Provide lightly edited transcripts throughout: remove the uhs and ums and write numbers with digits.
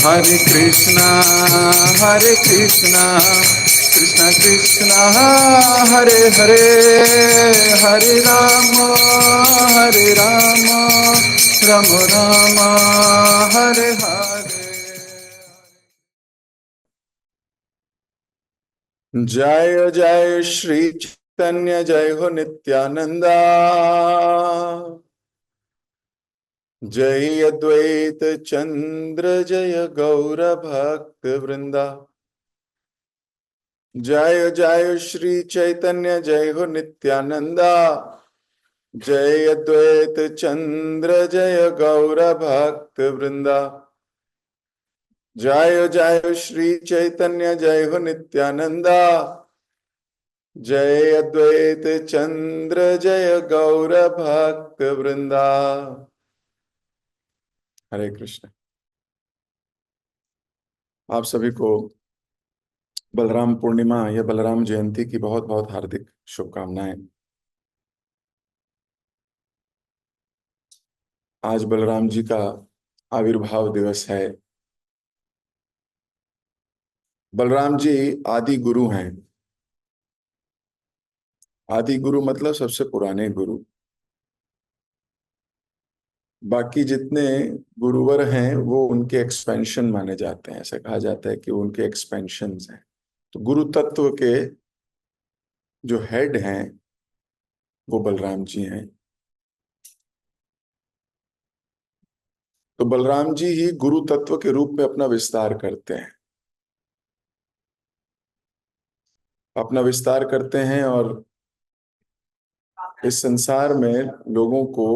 हरे कृष्णा कृष्ण कृष्णा हरे हरे, हरे राम राम राम हरे हरे। जय जय श्री चैतन्य, जय हो नित्यानंदा, जय अद्वैत चंद्र, जय गौर भक्त वृंदा। जय जय श्री चैतन्य, जय हो नित्यानंदा, जय अद्वैत चंद्र, जय गौर भक्त वृंदा। जय जय श्री चैतन्य, जय हो नित्यानंदा, जय अद्वैत चंद्र, जय गौर भक्त वृंदा। हरे कृष्ण। आप सभी को बलराम पूर्णिमा या बलराम जयंती की बहुत बहुत हार्दिक शुभकामनाएं। आज बलराम जी का आविर्भाव दिवस है। बलराम जी आदि गुरु हैं। आदि गुरु मतलब सबसे पुराने गुरु। बाकी जितने गुरुवर हैं वो उनके एक्सपेंशन माने जाते हैं। ऐसा कहा जाता है कि वो उनके एक्सपेंशंस हैं। तो गुरु तत्व के जो हेड हैं वो बलराम जी हैं। तो बलराम जी ही गुरु तत्व के रूप में अपना विस्तार करते हैं, और इस संसार में लोगों को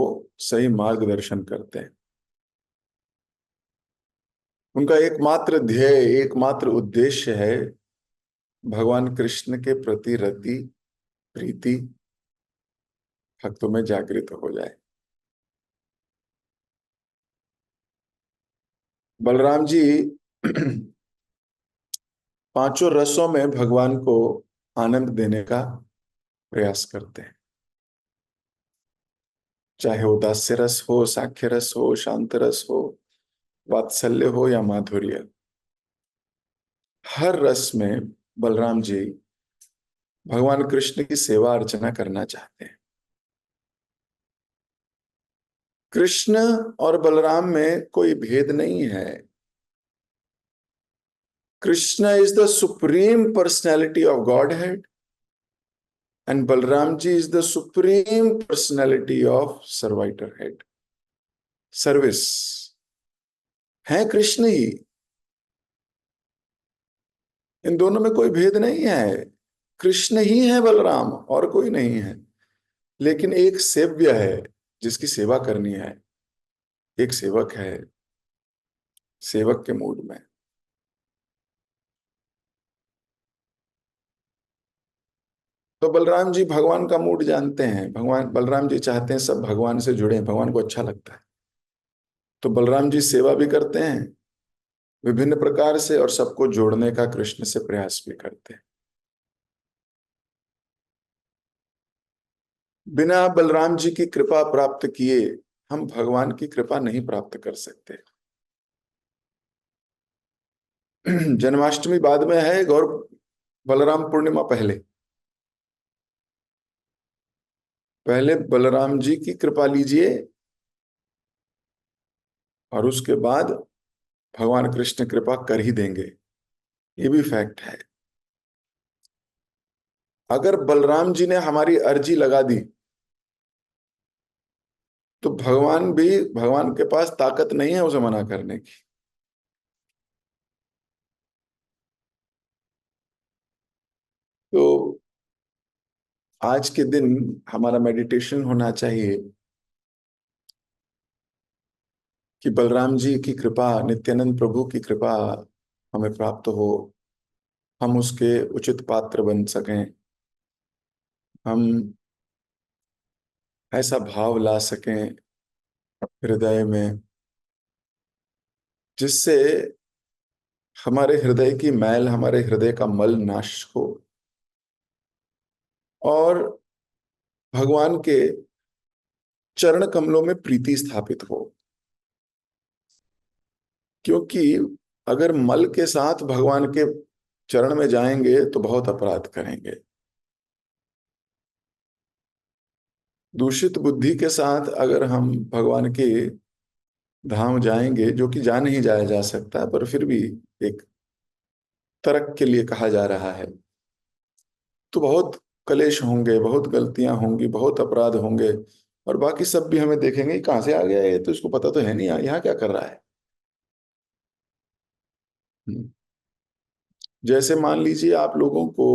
सही मार्गदर्शन करते हैं। उनका एकमात्र ध्येय, एकमात्र उद्देश्य है भगवान कृष्ण के प्रति रति प्रीति भक्तों में जागृत हो जाए। बलराम जी पांचों रसों में भगवान को आनंद देने का प्रयास करते हैं, चाहे वो दास्य रस हो, साख्य रस हो, शांत रस हो, वात्सल्य हो या माधुर्य। हर रस में बलराम जी भगवान कृष्ण की सेवा अर्चना करना चाहते हैं। कृष्ण और बलराम में कोई भेद नहीं है। Krishna is the supreme personality of Godhead and Balram ji is the supreme personality of servitor head. Service है कृष्ण ही। इन दोनों में कोई भेद नहीं है। कृष्ण ही है बलराम, और कोई नहीं है। लेकिन एक सेव्य है जिसकी सेवा करनी है, एक सेवक है सेवक के मूड में। तो बलराम जी भगवान का मूड जानते हैं। भगवान बलराम जी चाहते हैं सब भगवान से जुड़े, भगवान को अच्छा लगता है। तो बलराम जी सेवा भी करते हैं विभिन्न प्रकार से, और सबको जोड़ने का कृष्ण से प्रयास भी करते हैं। बिना बलराम जी की कृपा प्राप्त किए हम भगवान की कृपा नहीं प्राप्त कर सकते। जन्माष्टमी बाद में है, गौर बलराम पूर्णिमा पहले। पहले बलराम जी की कृपा लीजिए और उसके बाद भगवान कृष्ण कृपा कर ही देंगे। ये भी फैक्ट है। अगर बलराम जी ने हमारी अर्जी लगा दी तो भगवान के पास ताकत नहीं है उसे मना करने की। तो आज के दिन हमारा मेडिटेशन होना चाहिए कि बलराम जी की कृपा, नित्यानंद प्रभु की कृपा हमें प्राप्त हो, हम उसके उचित पात्र बन सकें, हम ऐसा भाव ला सकें हृदय में जिससे हमारे हृदय की मैल, हमारे हृदय का मल नाश हो, और भगवान के चरण कमलों में प्रीति स्थापित हो। क्योंकि अगर मल के साथ भगवान के चरण में जाएंगे तो बहुत अपराध करेंगे। दूषित बुद्धि के साथ अगर हम भगवान के धाम जाएंगे, जो कि जा नहीं जाया जा सकता पर फिर भी एक तर्क के लिए कहा जा रहा है, तो बहुत कलेश होंगे, बहुत गलतियां होंगी, बहुत अपराध होंगे। और बाकी सब भी हमें देखेंगे, "ये कहाँ से आ गया, ये तो इसको पता तो है नहीं यहाँ क्या कर रहा है।" हम्म। जैसे मान लीजिए आप लोगों को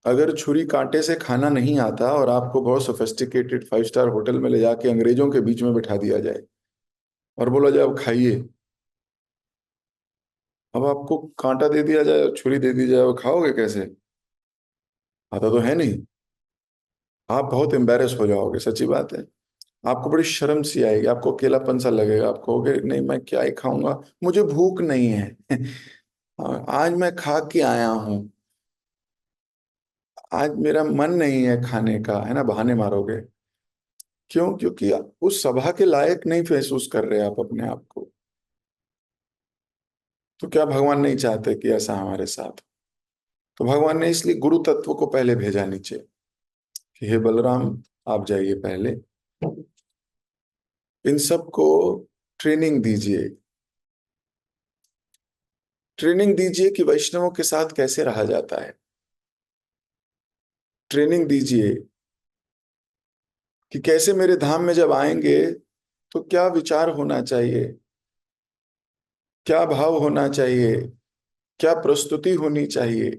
अगर छुरी कांटे से खाना नहीं आता और आपको बहुत सोफिस्टिकेटेड 5 स्टार होटल में ले जाके अंग्रेजों के बीच में बिठा दिया जाए और बोला जाए अब खाइए, अब आपको कांटा दे दिया जाए और छुरी दे दी जाए, वो खाओगे कैसे? आता तो है नहीं। आप बहुत एम्बेरस हो जाओगे, सच्ची बात है। आपको बड़ी शर्म सी आएगी, आपको अकेलापन सा लगेगा, आप कहोगे नहीं मैं क्या ही खाऊंगा, मुझे भूख नहीं है। आज मैं खा के आया हूं, आज मेरा मन नहीं है खाने का, है ना, बहाने मारोगे। क्यों? क्योंकि उस सभा के लायक नहीं महसूस कर रहे आप अपने आप को। तो क्या भगवान नहीं चाहते कि ऐसा हमारे साथ? तो भगवान ने इसलिए गुरु तत्व को पहले भेजा नीचे कि हे बलराम, आप जाइए पहले, इन सबको ट्रेनिंग दीजिए। ट्रेनिंग दीजिए कि वैष्णवों के साथ कैसे रहा जाता है। ट्रेनिंग दीजिए कि कैसे मेरे धाम में जब आएंगे तो क्या विचार होना चाहिए, क्या भाव होना चाहिए, क्या प्रस्तुति होनी चाहिए।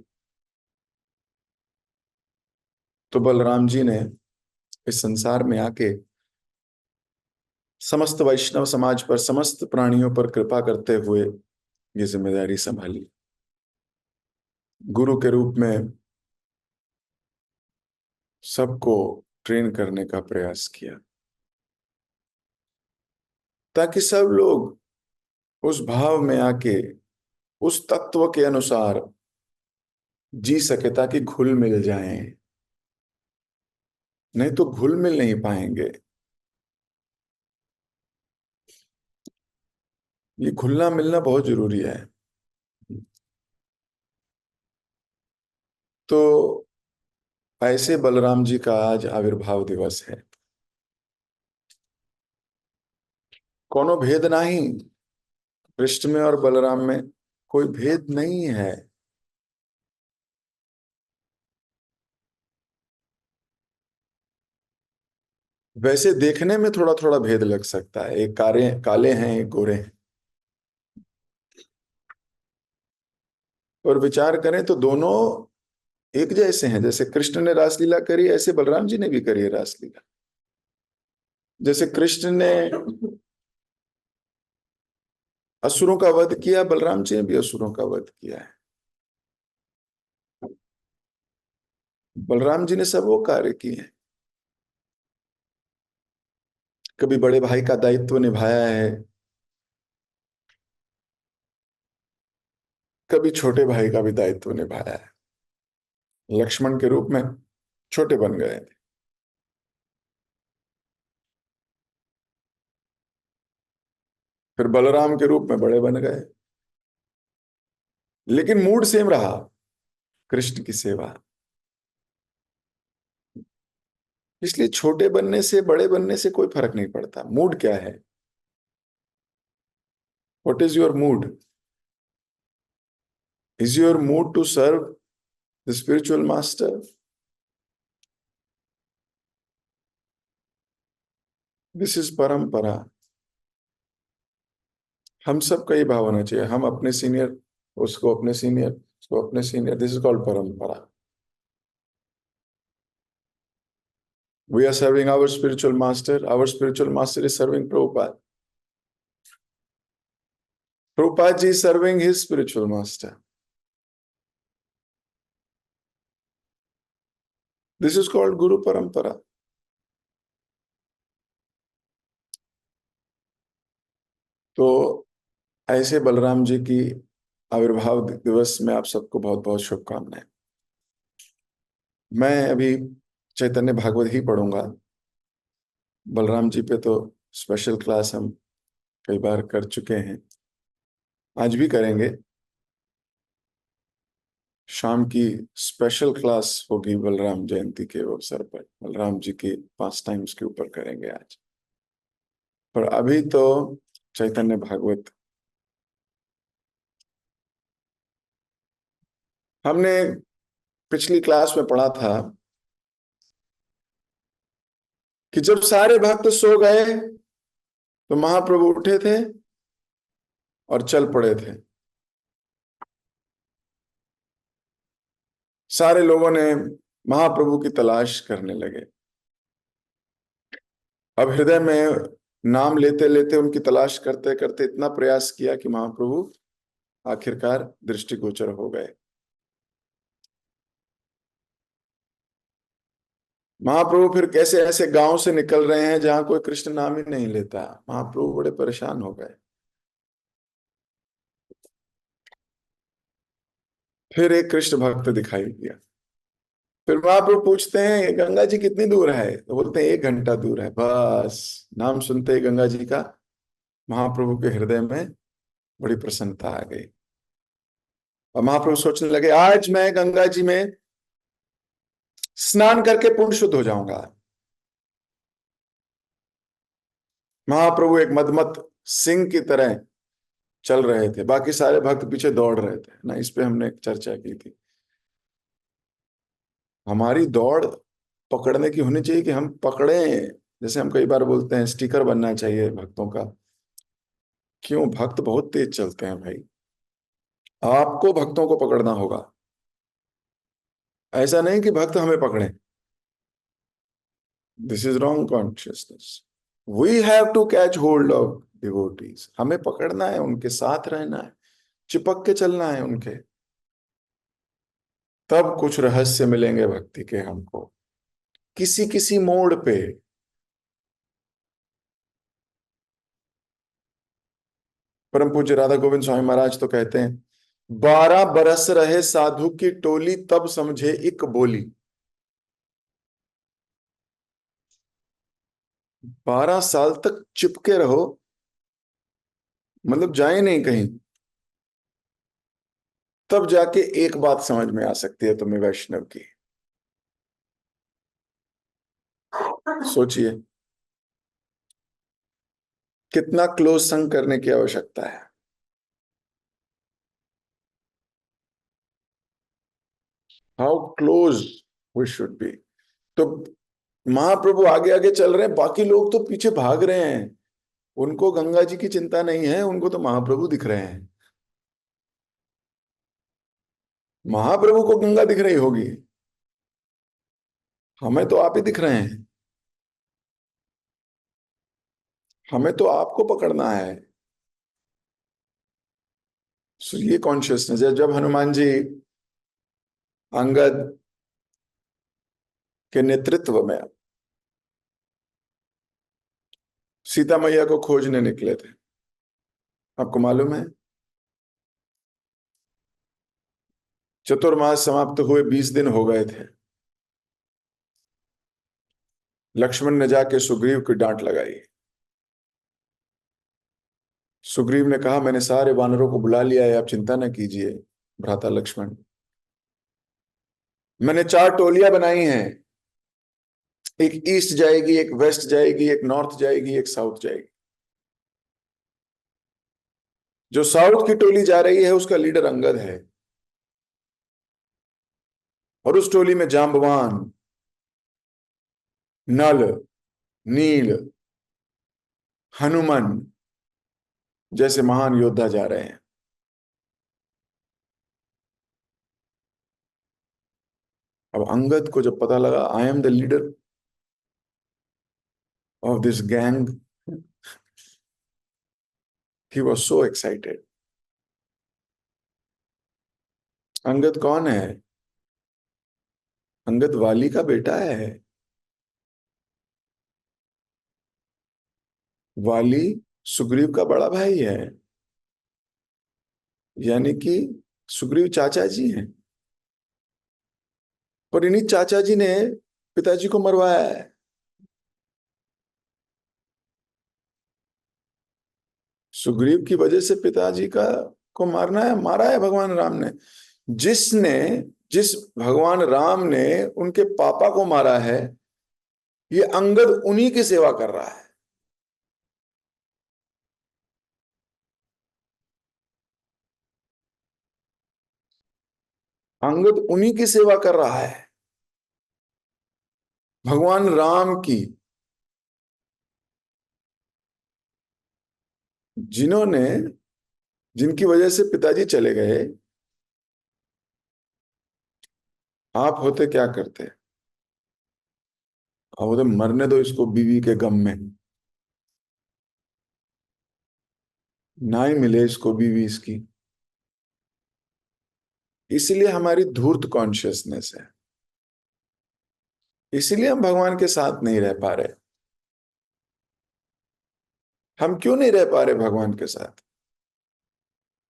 तो बलराम जी ने इस संसार में आके समस्त वैष्णव समाज पर, समस्त प्राणियों पर कृपा करते हुए ये जिम्मेदारी संभाली। गुरु के रूप में सबको ट्रेन करने का प्रयास किया ताकि सब लोग उस भाव में आके उस तत्व के अनुसार जी सके, ताकि घुल मिल जाएं। नहीं तो घुल मिल नहीं पाएंगे। ये घुलना मिलना बहुत जरूरी है। तो ऐसे बलराम जी का आज आविर्भाव दिवस है। कोनो भेद नहीं, कृष्ण में और बलराम में कोई भेद नहीं है। वैसे देखने में थोड़ा थोड़ा भेद लग सकता है, एक काले काले हैं, एक गोरे हैं, और विचार करें तो दोनों एक जैसे हैं। जैसे कृष्ण ने रासलीला करी, ऐसे बलराम जी ने भी करी है रासलीला। जैसे कृष्ण ने असुरों का वध किया, बलराम जी ने भी असुरों का वध किया है। बलराम जी ने सब वो कार्य किए हैं। कभी बड़े भाई का दायित्व निभाया है, कभी छोटे भाई का भी दायित्व निभाया है। लक्ष्मण के रूप में छोटे बन गए थे, फिर बलराम के रूप में बड़े बन गए, लेकिन मूड सेम रहा, कृष्ण की सेवा। इसलिए छोटे बनने से बड़े बनने से कोई फर्क नहीं पड़ता। मूड क्या है? What is your mood? Is your mood to serve the spiritual master? This is parampara. हम सब का ये भाव होना चाहिए, हम अपने सीनियर, उसको अपने सीनियर, उसको अपने सीनियर। दिस इज कॉल्ड परंपरा। We are serving our spiritual master. Our spiritual master is serving Prabhupada. Prabhupada ji is serving his spiritual master. This is called Guru Parampara. तो ऐसे बलराम जी की आविर्भाव दिवस में आप सबको बहुत बहुत शुभकामनाएं। मैं अभी चैतन्य भागवत ही पढ़ूंगा। बलराम जी पे तो स्पेशल क्लास हम कई बार कर चुके हैं। आज भी करेंगे। शाम की स्पेशल क्लास होगी बलराम जयंती के अवसर पर, बलराम जी के पास टाइम्स के ऊपर करेंगे आज। पर अभी तो चैतन्य भागवत। हमने पिछली क्लास में पढ़ा था कि जब सारे भक्त सो गए तो महाप्रभु उठे थे और चल पड़े थे। सारे लोगों ने महाप्रभु की तलाश करने लगे। अब हृदय में नाम लेते लेते उनकी तलाश करते करते इतना प्रयास किया कि महाप्रभु आखिरकार दृष्टिगोचर हो गए। महाप्रभु फिर कैसे ऐसे गांव से निकल रहे हैं जहां कोई कृष्ण नाम ही नहीं लेता। महाप्रभु बड़े परेशान हो गए। फिर एक कृष्ण भक्त दिखाई दिया। फिर महाप्रभु पूछते हैं गंगा जी कितनी दूर है, तो बोलते हैं 1 घंटा दूर है। बस नाम सुनते ही गंगा जी का महाप्रभु के हृदय में बड़ी प्रसन्नता आ गई। और महाप्रभु सोचने लगे आज मैं गंगा जी में स्नान करके पूर्ण शुद्ध हो जाऊंगा। महाप्रभु एक मदमत सिंह की तरह चल रहे थे, बाकी सारे भक्त पीछे दौड़ रहे थे ना। इस पे हमने एक चर्चा की थी। हमारी दौड़ पकड़ने की होनी चाहिए कि हम पकड़े। जैसे हम कई बार बोलते हैं स्टिकर बनना चाहिए भक्तों का। क्यों? भक्त बहुत तेज चलते हैं भाई। आपको भक्तों को पकड़ना होगा। ऐसा नहीं कि भक्त हमें पकड़े। This is wrong consciousness. We have to catch hold of devotees. हमें पकड़ना है, उनके साथ रहना है, चिपक के चलना है उनके। तब कुछ रहस्य मिलेंगे भक्ति के हमको, किसी किसी मोड़ पे। परम पूज्य राधा गोविंद स्वामी महाराज तो कहते हैं 12 बरस रहे साधु की टोली तब समझे एक बोली। 12 साल तक चिपके रहो, मतलब जाए नहीं कहीं, तब जाके एक बात समझ में आ सकती है तुम्हें वैष्णव की। सोचिए कितना क्लोज संग करने की आवश्यकता है। How close we should be. तो महाप्रभु आगे आगे चल रहे हैं, बाकी लोग तो पीछे भाग रहे हैं। उनको गंगा जी की चिंता नहीं है, उनको तो महाप्रभु दिख रहे हैं। महाप्रभु को गंगा दिख रही होगी, हमें तो आप ही दिख रहे हैं। हमें तो आपको पकड़ना है। So, ये कॉन्शियसनेस है। जब हनुमान जी अंगद के नेतृत्व में सीता मैया को खोजने निकले थे, आपको मालूम है चतुर्मास समाप्त हुए 20 दिन हो गए थे। लक्ष्मण ने जाके सुग्रीव की डांट लगाई। सुग्रीव ने कहा मैंने सारे वानरों को बुला लिया है, आप चिंता न कीजिए भ्राता लक्ष्मण। मैंने 4 टोलियां बनाई हैं। एक ईस्ट जाएगी, एक वेस्ट जाएगी, एक नॉर्थ जाएगी, एक साउथ जाएगी। जो साउथ की टोली जा रही है उसका लीडर अंगद है। और उस टोली में जांबवान, नल, नील, हनुमान जैसे महान योद्धा जा रहे हैं। अब अंगद को जब पता लगा I am the leader of this gang, he was so excited. Angad कौन है? अंगद वाली का बेटा है। वाली सुग्रीव का बड़ा भाई है, यानी कि सुग्रीव चाचा जी हैं। और इन्हीं चाचा जी ने पिताजी को मरवाया है। सुग्रीव की वजह से पिताजी का को मारना है, मारा है भगवान राम ने। जिसने जिस भगवान राम ने उनके पापा को मारा है, ये अंगद उन्हीं की सेवा कर रहा है। अंगद उन्हीं की सेवा कर रहा है, भगवान राम की। जिन्होंने जिनकी वजह से पिताजी चले गए, आप होते क्या करते? आप होते मरने दो इसको बीवी के गम में, ना ही मिले इसको बीवी इसकी। इसलिए हमारी धूर्त कॉन्शियसनेस है, इसलिए हम भगवान के साथ नहीं रह पा रहे। हम क्यों नहीं रह पा रहे भगवान के साथ?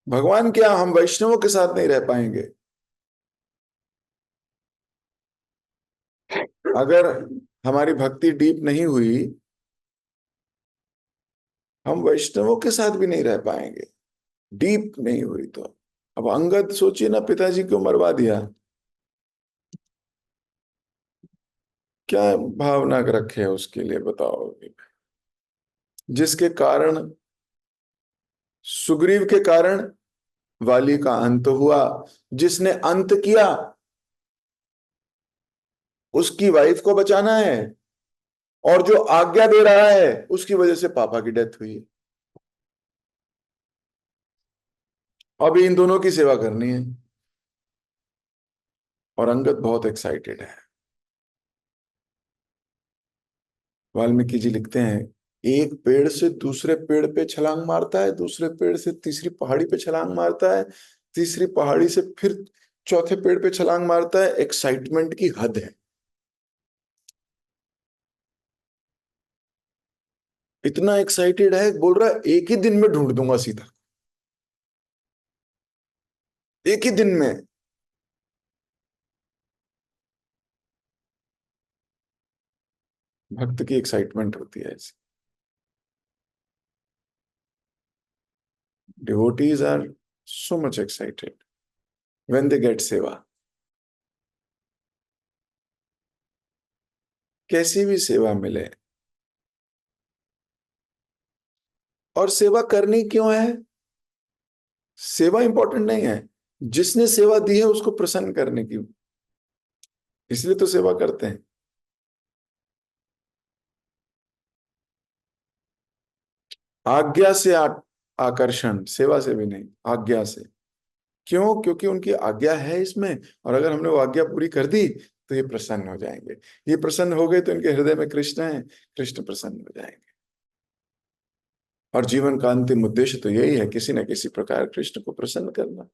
भगवान क्या, हम वैष्णवों के साथ नहीं रह पाएंगे? अगर हमारी भक्ति डीप नहीं हुई, हम वैष्णवों के साथ भी नहीं रह पाएंगे, डीप नहीं हुई तो। अब अंगद सोचिए ना, पिताजी क्यों मरवा दिया, क्या भावना रखे है उसके लिए, बताओ। जिसके कारण, सुग्रीव के कारण वाली का अंत हुआ। जिसने अंत किया, उसकी वाइफ को बचाना है, और जो आज्ञा दे रहा है उसकी वजह से पापा की डेथ हुई है। अभी इन दोनों की सेवा करनी है। और अंगद बहुत एक्साइटेड है। वाल्मीकि जी लिखते हैं, एक पेड़ से दूसरे पेड़ पे छलांग मारता है, दूसरे पेड़ से तीसरी पहाड़ी पे छलांग मारता है, तीसरी पहाड़ी से फिर चौथे पेड़ पे छलांग मारता है। एक्साइटमेंट की हद है। इतना एक्साइटेड है, बोल रहा है एक ही दिन में ढूंढ दूंगा सीता, एक ही दिन में। भक्त की एक्साइटमेंट होती है ऐसी। Devotees are so much excited when they get seva. कैसी भी सेवा मिले। और सेवा करनी क्यों है? सेवा इंपॉर्टेंट नहीं है, जिसने सेवा दी है उसको प्रसन्न करने की, इसलिए तो सेवा करते हैं। आज्ञा से आकर्षण, सेवा से भी नहीं, आज्ञा से। क्यों? क्योंकि उनकी आज्ञा है इसमें, और अगर हमने वो आज्ञा पूरी कर दी तो ये प्रसन्न हो जाएंगे। ये प्रसन्न हो गए तो इनके हृदय में कृष्ण है, कृष्ण प्रसन्न हो जाएंगे। और जीवन का अंतिम उद्देश्य तो यही है, किसी न किसी प्रकार कृष्ण को प्रसन्न करना।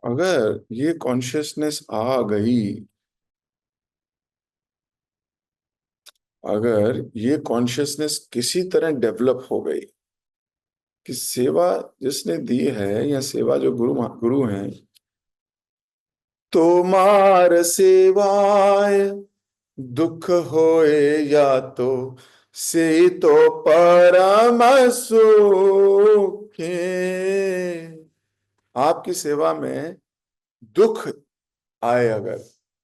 अगर ये कॉन्शियसनेस आ गई, अगर ये कॉन्शियसनेस किसी तरह डेवलप हो गई कि सेवा जिसने दी है, या सेवा जो गुरु गुरु हैं, तुम्हार सेवाय दुख होए या तो, से तो परम सुखे। आपकी सेवा में दुख आए अगर,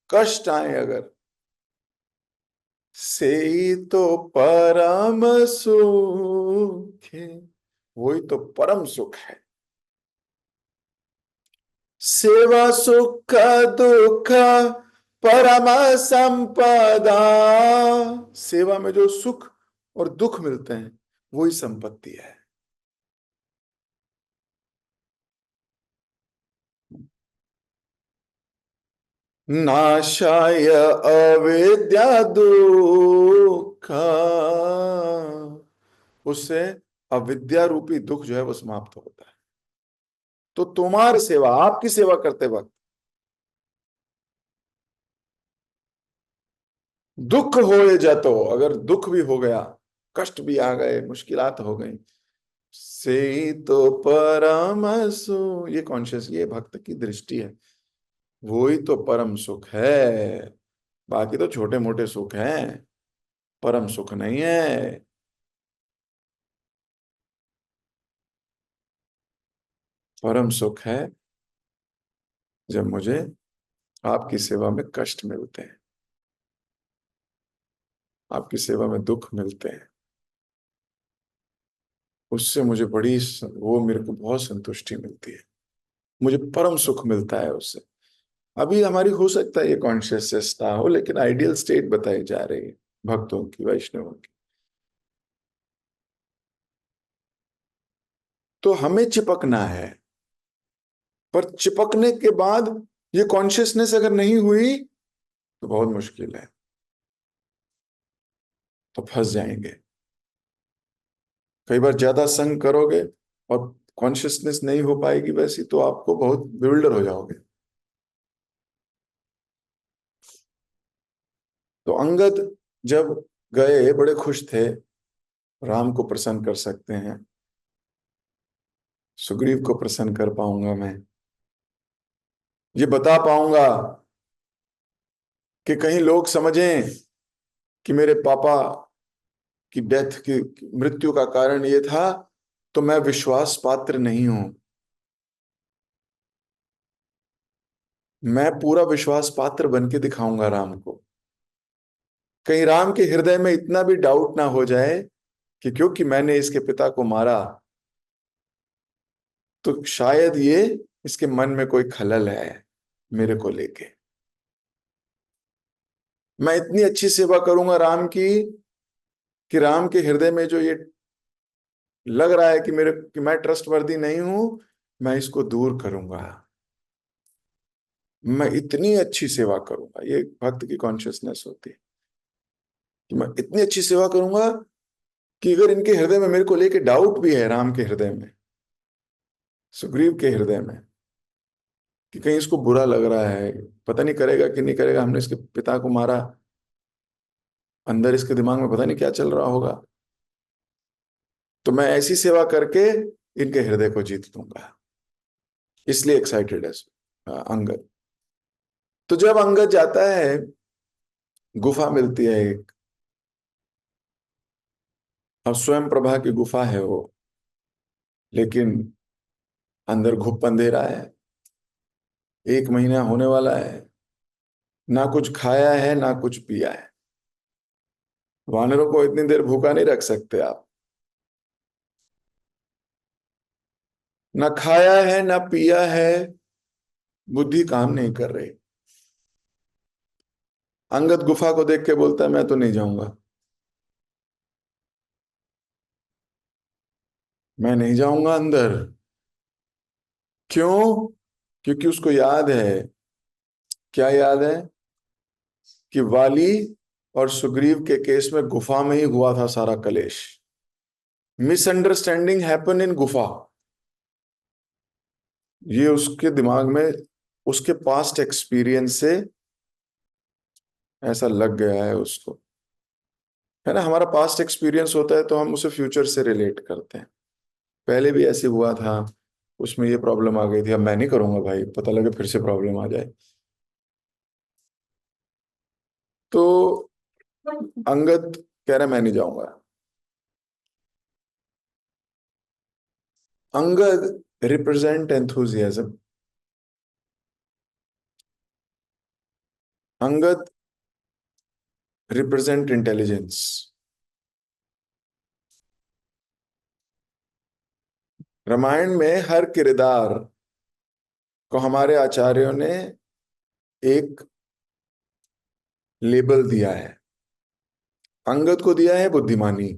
कष्ट आए अगर, से तो परम सुख है, वही तो परम सुख है। सेवा सुख दुख परम संपदा। सेवा में जो सुख और दुख मिलते हैं वही संपत्ति है। नाशाय अविद्या दुख, उससे अविद्या रूपी दुख जो है वो समाप्त होता है। तो तुम्हारी सेवा, आपकी सेवा करते वक्त दुख होए जातो, अगर दुख भी हो गया, कष्ट भी आ गए, मुश्किलात हो गई, से तो परम सु, ये कॉन्शियस, ये भक्त की दृष्टि है। वो ही तो परम सुख है। बाकी तो छोटे मोटे सुख हैं, परम सुख नहीं है। परम सुख है जब मुझे आपकी सेवा में कष्ट मिलते हैं, आपकी सेवा में दुख मिलते हैं। उससे मुझे वो मेरे को बहुत संतुष्टि मिलती है, मुझे परम सुख मिलता है उससे। अभी हमारी हो सकता है ये कॉन्शियसनेस हो, लेकिन आइडियल स्टेट बताई जा रही है भक्तों की, वैष्णवों की। तो हमें चिपकना है, पर चिपकने के बाद ये कॉन्शियसनेस अगर नहीं हुई तो बहुत मुश्किल है, तो फंस जाएंगे। कई बार ज्यादा संग करोगे और कॉन्शियसनेस नहीं हो पाएगी वैसी, तो आपको बहुत बिल्डर हो जाओगे। तो अंगद जब गए बड़े खुश थे, राम को प्रसन्न कर सकते हैं, सुग्रीव को प्रसन्न कर पाऊंगा मैं, ये बता पाऊंगा कि कहीं लोग समझें कि मेरे पापा की डेथ की मृत्यु का कारण ये था, तो मैं विश्वास पात्र नहीं हूं। मैं पूरा विश्वास पात्र बन के दिखाऊंगा राम को। कहीं राम के हृदय में इतना भी डाउट ना हो जाए कि क्योंकि मैंने इसके पिता को मारा, तो शायद ये इसके मन में कोई खलल है मेरे को लेके। मैं इतनी अच्छी सेवा करूंगा राम की कि राम के हृदय में जो ये लग रहा है कि मैं ट्रस्टवर्दी नहीं हूं, मैं इसको दूर करूंगा। मैं इतनी अच्छी सेवा करूंगा, ये भक्त की कॉन्शियसनेस होती है कि मैं इतनी अच्छी सेवा करूंगा कि अगर इनके हृदय में मेरे को लेके डाउट भी है, राम के हृदय में, सुग्रीव के हृदय में, कि कहीं इसको बुरा लग रहा है, पता नहीं करेगा कि नहीं करेगा, हमने इसके पिता को मारा, अंदर इसके दिमाग में पता नहीं क्या चल रहा होगा, तो मैं ऐसी सेवा करके इनके हृदय को जीत लूंगा। इसलिए एक्साइटेड है अंगद। तो जब अंगद जाता है, गुफा मिलती है एक, अब स्वयं प्रभा की गुफा है वो, लेकिन अंदर घुप अंधेरा है, 1 महीना होने वाला है, ना कुछ खाया है ना कुछ पिया है। वानरों को इतनी देर भूखा नहीं रख सकते आप। ना खाया है ना पिया है, बुद्धि काम नहीं कर रही। अंगद गुफा को देख के बोलता है मैं तो नहीं जाऊंगा, मैं नहीं जाऊंगा अंदर। क्यों? क्योंकि उसको याद है। क्या याद है? कि वाली और सुग्रीव के केस में गुफा में ही हुआ था सारा कलेश। मिसअंडरस्टैंडिंग हैपन इन गुफा। ये उसके दिमाग में, उसके पास्ट एक्सपीरियंस से ऐसा लग गया है उसको, है ना। हमारा पास्ट एक्सपीरियंस होता है तो हम उसे फ्यूचर से रिलेट करते हैं। पहले भी ऐसे हुआ था, उसमें ये प्रॉब्लम आ गई थी, अब मैं नहीं करूंगा भाई, पता लगे फिर से प्रॉब्लम आ जाए। तो अंगद कह रहा है मैं नहीं जाऊंगा। Angad represent enthusiasm. Angad represent intelligence. Ramayan में हर किरदार को हमारे आचार्यों ने एक लेबल दिया है। अंगद को दिया है बुद्धिमानी,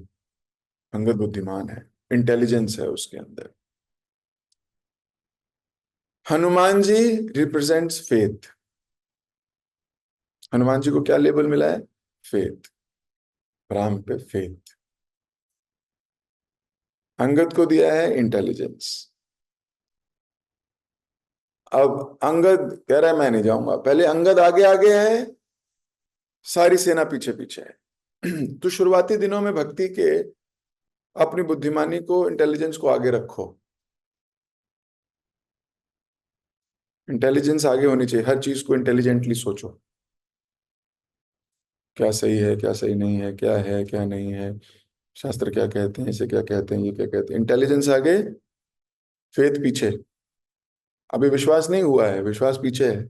अंगद बुद्धिमान है, इंटेलिजेंस है उसके अंदर। Hanuman ji represents faith. हनुमान जी को क्या लेबल मिला है? फेथ, राम पे फेथ। अंगद को दिया है इंटेलिजेंस। अब अंगद कह रहा है मैं नहीं जाऊंगा, पहले अंगद आगे आगे है, सारी सेना पीछे पीछे है। तो शुरुआती दिनों में भक्ति के अपनी बुद्धिमानी को, इंटेलिजेंस को आगे रखो। इंटेलिजेंस आगे होनी चाहिए, हर चीज को इंटेलिजेंटली सोचो, क्या सही है क्या सही नहीं है क्या नहीं है, शास्त्र क्या कहते हैं, इसे क्या कहते हैं, ये क्या कहते हैं। इंटेलिजेंस आगे, फेथ पीछे। अभी विश्वास नहीं हुआ है, विश्वास पीछे है।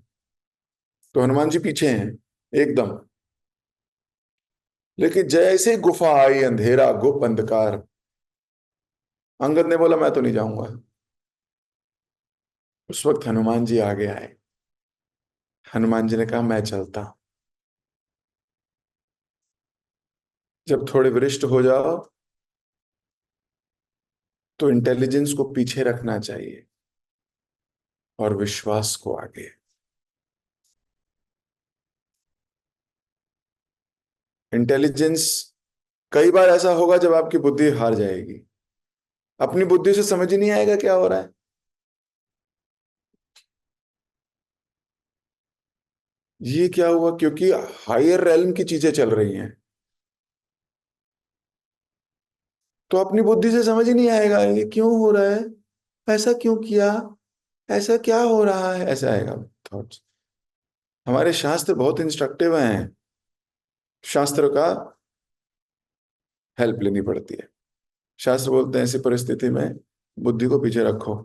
तो हनुमान जी पीछे हैं एकदम। लेकिन जैसे गुफा आई, अंधेरा गुप अंधकार, अंगद ने बोला मैं तो नहीं जाऊंगा। उस वक्त हनुमान जी आगे आए। हनुमान जी ने कहा मैं चलता हूं। जब थोड़े वरिष्ठ हो जाओ तो इंटेलिजेंस को पीछे रखना चाहिए और विश्वास को आगे। इंटेलिजेंस, कई बार ऐसा होगा जब आपकी बुद्धि हार जाएगी, अपनी बुद्धि से समझ ही नहीं आएगा क्या हो रहा है। ये क्या हुआ, क्योंकि हायर रेलम की चीजें चल रही हैं, तो अपनी बुद्धि से समझ ही नहीं आएगा ये क्यों हो रहा है, ऐसा क्यों किया, ऐसा क्या हो रहा है, ऐसा आएगा थॉट्स। हमारे शास्त्र बहुत इंस्ट्रक्टिव हैं, शास्त्र का हेल्प लेनी पड़ती है। शास्त्र बोलते हैं ऐसी परिस्थिति में बुद्धि को पीछे रखो,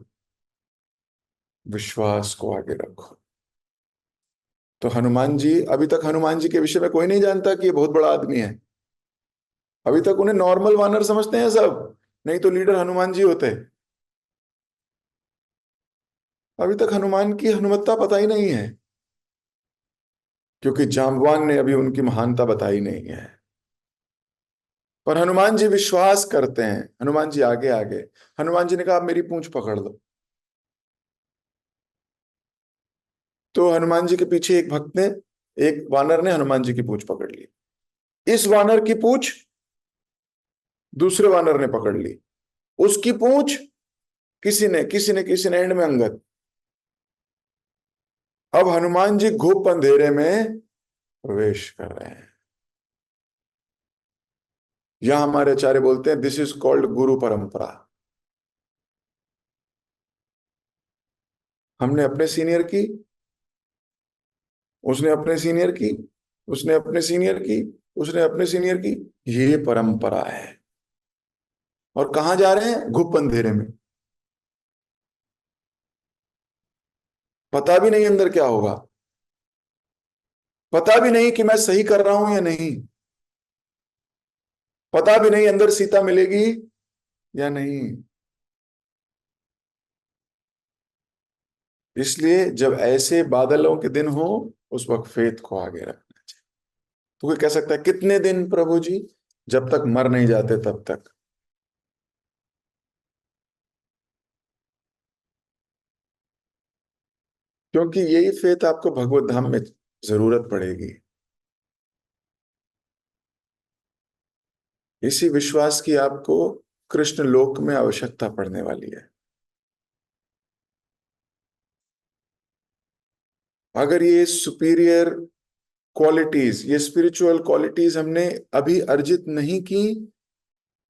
विश्वास को आगे रखो। तो हनुमान जी, अभी तक हनुमान जी के विषय में कोई नहीं जानता कि ये बहुत बड़ा आदमी है। अभी तक उन्हें नॉर्मल वानर समझते हैं सब, नहीं तो लीडर हनुमान जी होते। अभी तक हनुमान की हनुमत्ता पता ही नहीं है, क्योंकि जाम्बवान ने अभी उनकी महानता बताई नहीं है। पर हनुमान जी विश्वास करते हैं, हनुमान जी आगे आगे। हनुमान जी ने कहा आप मेरी पूंछ पकड़ लो। तो हनुमान जी के पीछे एक भक्त ने, एक वानर ने हनुमान जी की पूंछ पकड़ ली। इस वानर की पूंछ दूसरे वानर ने पकड़ ली। उसकी पूंछ किसी ने एंड में अंगद। अब हनुमान जी घुप अंधेरे में प्रवेश कर रहे हैं। यह हमारे आचार्य बोलते हैं दिस इज कॉल्ड गुरु परंपरा। हमने अपने सीनियर की, उसने अपने सीनियर की, उसने अपने सीनियर की, उसने अपने सीनियर की। ये परंपरा है। और कहां जा रहे हैं, घुप अंधेरे में। पता भी नहीं अंदर क्या होगा, पता भी नहीं कि मैं सही कर रहा हूं या नहीं, पता भी नहीं अंदर सीता मिलेगी या नहीं। इसलिए जब ऐसे बादलों के दिन हो, उस वक्त फेथ को आगे रखना चाहिए। तो कोई कह सकता है कितने दिन प्रभु जी, जब तक मर नहीं जाते तब तक। क्योंकि यही फेथ आपको भगवत धाम में जरूरत पड़ेगी। इसी विश्वास की आपको कृष्ण लोक में आवश्यकता पड़ने वाली है। अगर ये सुपीरियर क्वालिटीज, ये स्पिरिचुअल क्वालिटीज हमने अभी अर्जित नहीं की,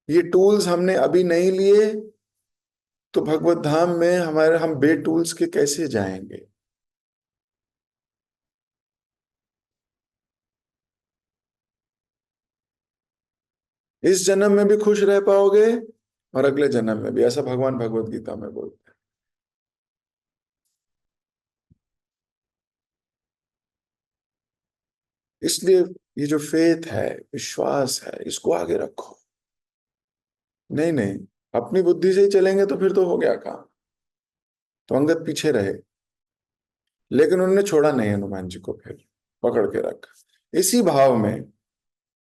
ये टूल्स हमने अभी नहीं लिए, तो भगवत धाम में हमारे हम बे टूल्स के कैसे जाएंगे। इस जन्म में भी खुश रह पाओगे और अगले जन्म में भी, ऐसा भगवान भगवत गीता में बोलते हैं। इसलिए ये जो फेथ है, विश्वास है, इसको आगे रखो। नहीं नहीं, अपनी बुद्धि से ही चलेंगे तो फिर तो हो गया काम। तो अंगद पीछे रहे, लेकिन उन्होंने छोड़ा नहीं हनुमान जी को, फिर पकड़ के रखा। इसी भाव में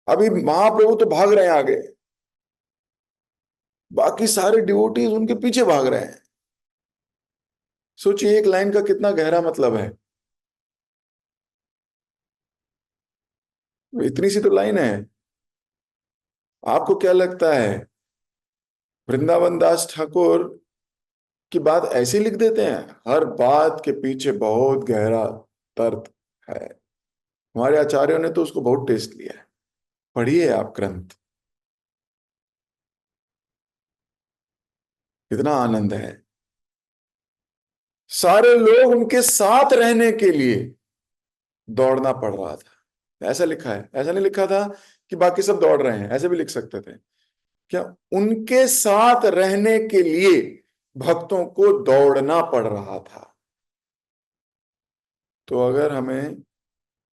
अभी महाप्रभु तो भाग रहे हैं आगे, बाकी सारे डिवोटीज उनके पीछे भाग रहे हैं। सोचिए एक लाइन का कितना गहरा मतलब है। इतनी सी तो लाइन है। आपको क्या लगता है वृंदावन दास ठाकुर की बात ऐसे लिख देते हैं? हर बात के पीछे बहुत गहरा तर्क है। हमारे आचार्यों ने तो उसको बहुत टेस्ट लिया है। पढ़िए आप ग्रंथ, कितना आनंद है। सारे लोग उनके साथ रहने के लिए दौड़ना पड़ रहा था। ऐसा लिखा है, ऐसा नहीं लिखा था कि बाकी सब दौड़ रहे हैं, ऐसे भी लिख सकते थे क्या? उनके साथ रहने के लिए भक्तों को दौड़ना पड़ रहा था। तो अगर हमें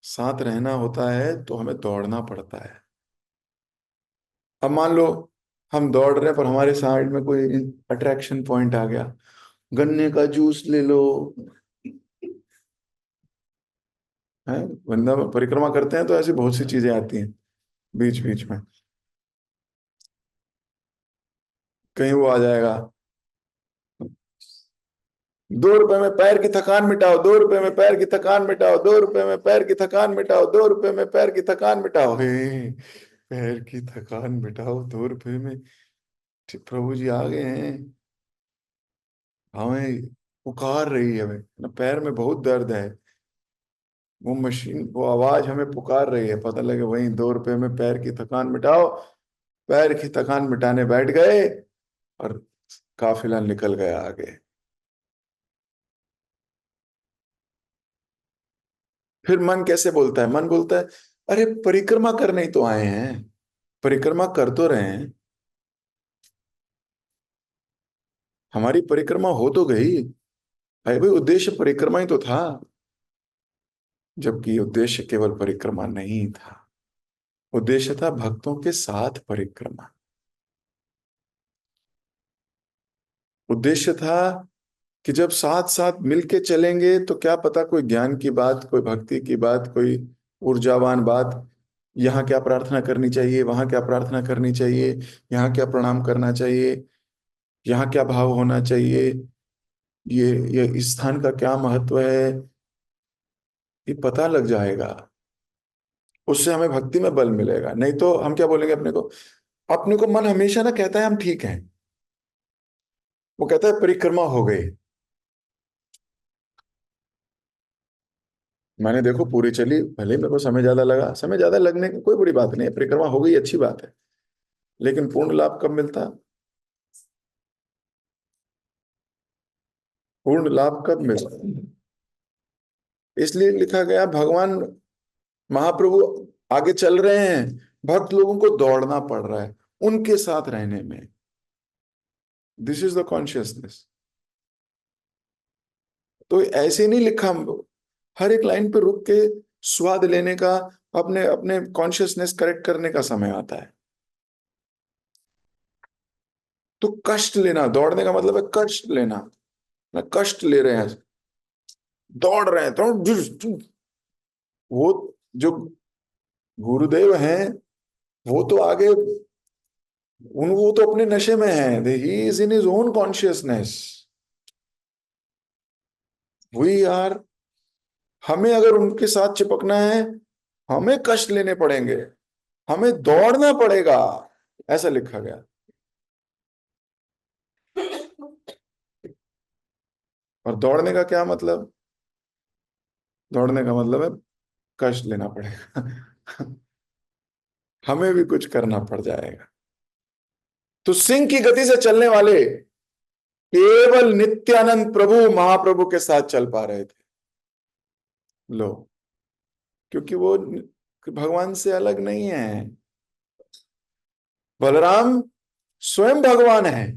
साथ रहना होता है तो हमें दौड़ना पड़ता है। अब मान लो हम दौड़ रहे हैं पर हमारे साइड में कोई अट्रैक्शन पॉइंट आ गया, गन्ने का जूस ले लो, है, वृंदावन परिक्रमा करते हैं तो ऐसी बहुत सी चीजें आती हैं बीच बीच में। कहीं वो आ जाएगा, 2 रुपए में पैर की थकान मिटाओ, 2 रुपए में पैर की थकान मिटाओ, 2 रुपए में पैर की थकान मिटाओ, 2 रुपए में पैर की थकान मिटाओ। हे, पैर की थकान मिटाओ 2 रुपए में? ठीक, प्रभु जी आ गए हैं, हमें पुकार रही है, हमें ना, पैर में बहुत दर्द है, वो मशीन, वो आवाज हमें पुकार रही है, पता लगे वहीं 2 रुपए में पैर की थकान मिटाओ। पैर की थकान मिटाने बैठ गए और काफिला निकल गया आगे। फिर मन कैसे बोलता है? मन बोलता है, अरे परिक्रमा करने ही तो आए हैं, परिक्रमा कर तो रहे हैं, हमारी परिक्रमा हो तो गई, भाई भाई उद्देश्य परिक्रमा ही तो था। जबकि उद्देश्य केवल परिक्रमा नहीं था, उद्देश्य था भक्तों के साथ परिक्रमा। उद्देश्य था कि जब साथ साथ मिलके चलेंगे तो क्या पता कोई ज्ञान की बात, कोई भक्ति की बात, कोई ऊर्जावान बात, यहाँ क्या प्रार्थना करनी चाहिए, वहां क्या प्रार्थना करनी चाहिए, यहाँ क्या प्रणाम करना चाहिए, यहाँ क्या भाव होना चाहिए, ये इस स्थान का क्या महत्व है, ये पता लग जाएगा। उससे हमें भक्ति में बल मिलेगा। नहीं तो हम क्या बोलेंगे अपने को? अपने को मन हमेशा ना कहता है हम ठीक हैं, वो कहता है परिक्रमा हो गई। मैंने देखो पूरी चली, भले ही मेरे को समय ज्यादा लगा, समय ज्यादा लगने की कोई बड़ी बात नहीं है, परिक्रमा हो गई अच्छी बात है, लेकिन पूर्ण लाभ कब मिलता? पूर्ण लाभ कब मिलता? इसलिए लिखा गया, भगवान महाप्रभु आगे चल रहे हैं, भक्त लोगों को दौड़ना पड़ रहा है उनके साथ रहने में। This is the consciousness. तो ऐसे नहीं लिखा, हर एक लाइन पे रुक के स्वाद लेने का, अपने अपने कॉन्शियसनेस करेक्ट करने का समय आता है। तो कष्ट लेना, दौड़ने का मतलब है कष्ट लेना, ना कष्ट ले रहे हैं, दौड़ रहे हैं तो वो जो गुरुदेव हैं वो तो आगे, उन वो तो अपने नशे में है, he is in his own consciousness, we are. हमें अगर उनके साथ चिपकना है, हमें कष्ट लेने पड़ेंगे, हमें दौड़ना पड़ेगा, ऐसा लिखा गया। और दौड़ने का क्या मतलब? दौड़ने का मतलब है कष्ट लेना पड़ेगा। हमें भी कुछ करना पड़ जाएगा। तो सिंह की गति से चलने वाले केवल नित्यानंद प्रभु महाप्रभु के साथ चल पा रहे थे। लो, क्योंकि वो भगवान से अलग नहीं है। बलराम स्वयं भगवान है,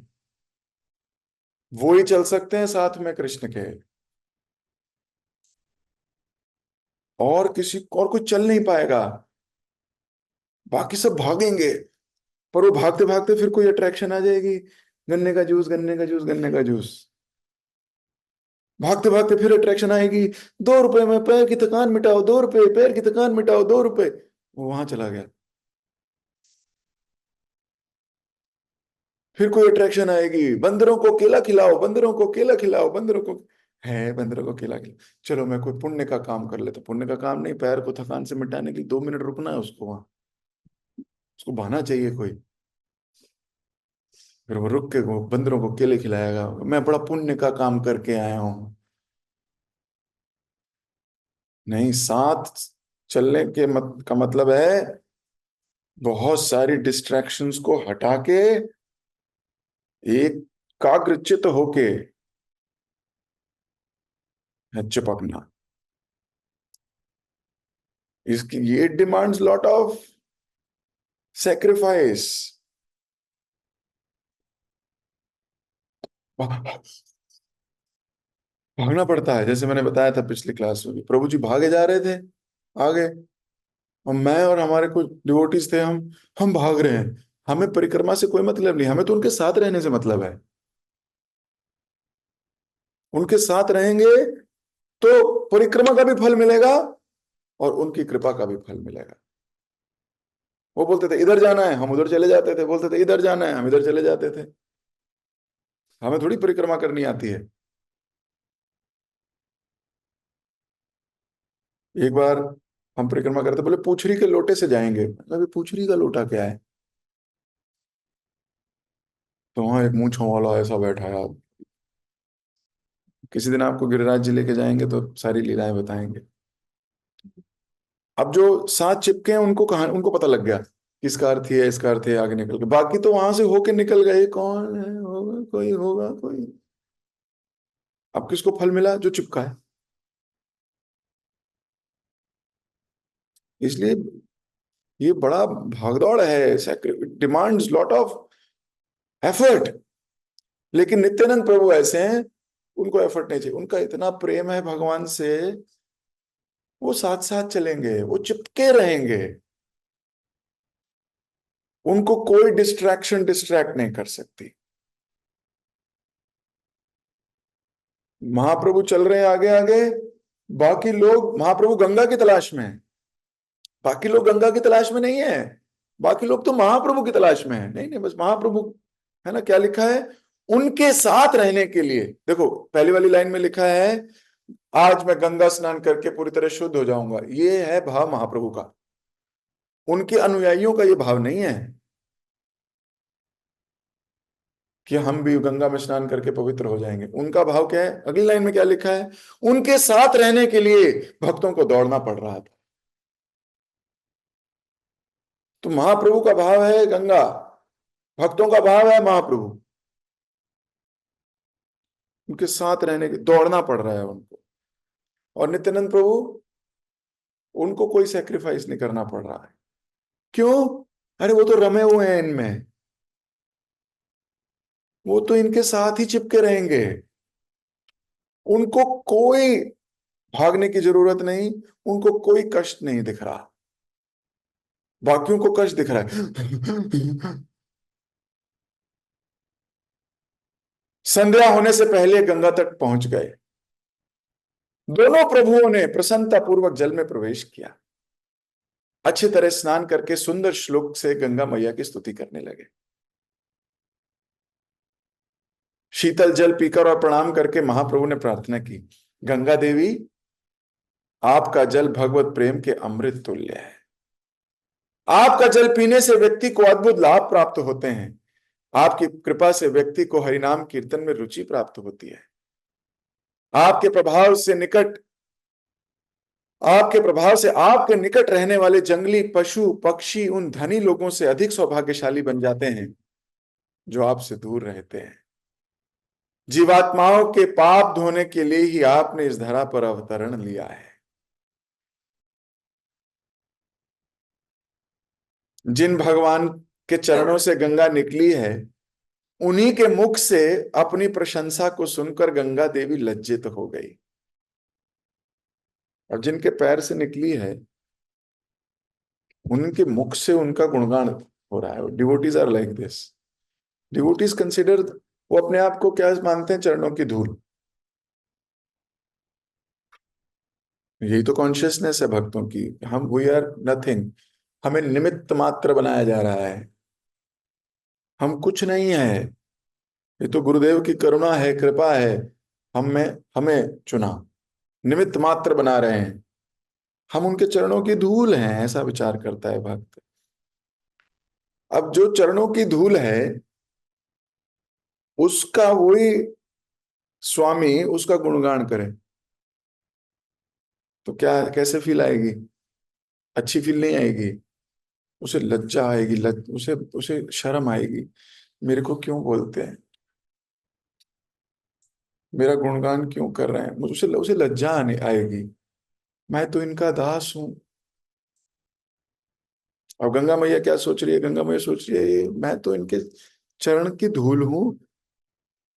वो ही चल सकते हैं साथ में कृष्ण के, और किसी और कोई चल नहीं पाएगा। बाकी सब भागेंगे, पर वो भागते भागते फिर कोई अट्रैक्शन आ जाएगी, गन्ने का जूस, गन्ने का जूस, गन्ने का जूस। भागते भागते फिर अट्रैक्शन आएगी, 2 रुपए में पैर की थकान मिटाओ, 2 रुपए पैर की थकान मिटाओ, 2 रुपए। वो वहां चला गया। फिर कोई अट्रैक्शन आएगी, बंदरों को केला खिलाओ, बंदरों को केला खिलाओ, बंदरों को, है बंदरों को केला खिलाओ। चलो मैं कोई पुण्य का काम कर लेता, पुण्य का काम नहीं, पैर को थकान से मिटाने के लिए 2 मिनट रुकना है उसको वहां, उसको बहाना चाहिए कोई। फिर वो रुक के वो बंदरों को केले खिलाएगा, मैं बड़ा पुण्य का काम करके आया हूं। नहीं, साथ चलने के का मतलब है बहुत सारी डिस्ट्रैक्शंस को हटा के एकाग्रचित होके है चिपकना। इसकी ये डिमांड्स लॉट ऑफ सेक्रीफाइस। भागना पड़ता है, जैसे मैंने बताया था पिछली क्लास में भी, प्रभु जी भागे जा रहे थे आगे, और मैं और हमारे कुछ डिवोटीज थे, हम भाग रहे हैं। हमें परिक्रमा से कोई मतलब नहीं, हमें तो उनके साथ रहने से मतलब है। उनके साथ रहेंगे तो परिक्रमा का भी फल मिलेगा और उनकी कृपा का भी फल मिलेगा। वो बोलते थे इधर जाना है, हम उधर चले जाते थे, बोलते थे इधर जाना है, हम इधर चले जाते थे। हमें थोड़ी परिक्रमा करनी आती है। एक बार हम परिक्रमा करते, बोले पूछरी के लोटे से जाएंगे। मतलब पूछरी का लोटा क्या है? तो वहां एक मूंछों वाला ऐसा बैठा है। किसी दिन आपको गिरिराज जी लेके जाएंगे तो सारी लीलाएं बताएंगे। अब जो साथ चिपके हैं उनको कहा, उनको पता लग गया किसका अर्थ ही है, इसका अर्थ है, आगे निकल गए। बाकी तो वहां से होके निकल गए, कौन है, होगा कोई, होगा कोई। अब किसको फल मिला? जो चिपका है। इसलिए ये बड़ा भागदौड़ है, डिमांड्स लॉट ऑफ एफर्ट। लेकिन नित्यानंद प्रभु ऐसे हैं, उनको एफर्ट नहीं चाहिए, उनका इतना प्रेम है भगवान से, वो साथ साथ चलेंगे, वो चिपके रहेंगे। उनको कोई डिस्ट्रैक्शन डिस्ट्रैक्ट नहीं कर सकती। महाप्रभु चल रहे हैं आगे आगे, बाकी लोग, महाप्रभु गंगा की तलाश में है, बाकी लोग गंगा की तलाश में नहीं है। बाकी लोग तो महाप्रभु की तलाश में है। नहीं नहीं, बस महाप्रभु, है ना, क्या लिखा है, उनके साथ रहने के लिए। देखो पहली वाली लाइन में लिखा है, आज मैं गंगा स्नान करके पूरी तरह शुद्ध हो जाऊंगा। ये है भाव महाप्रभु का। उनके अनुयायियों का ये भाव नहीं है कि हम भी गंगा में स्नान करके पवित्र हो जाएंगे। उनका भाव क्या है? अगली लाइन में क्या लिखा है, उनके साथ रहने के लिए भक्तों को दौड़ना पड़ रहा था। तो महाप्रभु का भाव है गंगा, भक्तों का भाव है महाप्रभु। उनके साथ रहने के दौड़ना पड़ रहा है उनको। और नित्यानंद प्रभु, उनको कोई सेक्रीफाइस नहीं करना पड़ रहा है। क्यों? अरे वो तो रमे हुए हैं इनमें, वो तो इनके साथ ही चिपके रहेंगे। उनको कोई भागने की जरूरत नहीं, उनको कोई कष्ट नहीं दिख रहा। बाकियों को कष्ट दिख रहा है। संध्या होने से पहले गंगा तट पहुंच गए। दोनों प्रभुओं ने प्रसन्नता पूर्वक जल में प्रवेश किया, अच्छी तरह स्नान करके सुंदर श्लोक से गंगा मैया की स्तुति करने लगे। शीतल जल पीकर और प्रणाम करके महाप्रभु ने प्रार्थना की, गंगा देवी, आपका जल भगवत प्रेम के अमृत तुल्य है। आपका जल पीने से व्यक्ति को अद्भुत लाभ प्राप्त होते हैं। आपकी कृपा से व्यक्ति को हरिनाम कीर्तन में रुचि प्राप्त होती है। आपके प्रभाव से निकट आपके प्रभाव से आपके निकट रहने वाले जंगली पशु पक्षी उन धनी लोगों से अधिक सौभाग्यशाली बन जाते हैं जो आपसे दूर रहते हैं। जीवात्माओं के पाप धोने के लिए ही आपने इस धरा पर अवतरण लिया है। जिन भगवान के चरणों से गंगा निकली है, उन्हीं के मुख से अपनी प्रशंसा को सुनकर गंगा देवी लज्जित हो गई। और जिनके पैर से निकली है, उनके मुख से उनका गुणगान हो रहा है। Devotees are like this. Devotees consider, वो अपने आप को क्या मानते हैं? चरणों की धूल। यही तो कॉन्शियसनेस है भक्तों की, हम वी आर नथिंग। हमें निमित्त मात्र बनाया जा रहा है, हम कुछ नहीं है। ये तो गुरुदेव की करुणा है, कृपा है, हमें हमें चुना, निमित्त मात्र बना रहे हैं। हम उनके चरणों की धूल हैं, ऐसा विचार करता है भक्त। अब जो चरणों की धूल है, उसका वही स्वामी उसका गुणगान करे तो क्या, कैसे फील आएगी? अच्छी फील नहीं आएगी। उसे लज्जा आएगी, उसे उसे शर्म आएगी, मेरे को क्यों बोलते हैं। मेरा गुणगान क्यों कर रहे हैं, मुझे उसे उसे लज्जा आने आएगी। मैं तो इनका दास हूं। और गंगा मैया क्या सोच रही है? गंगा मैया सोच रही है, मैं तो इनके चरण की धूल हूं।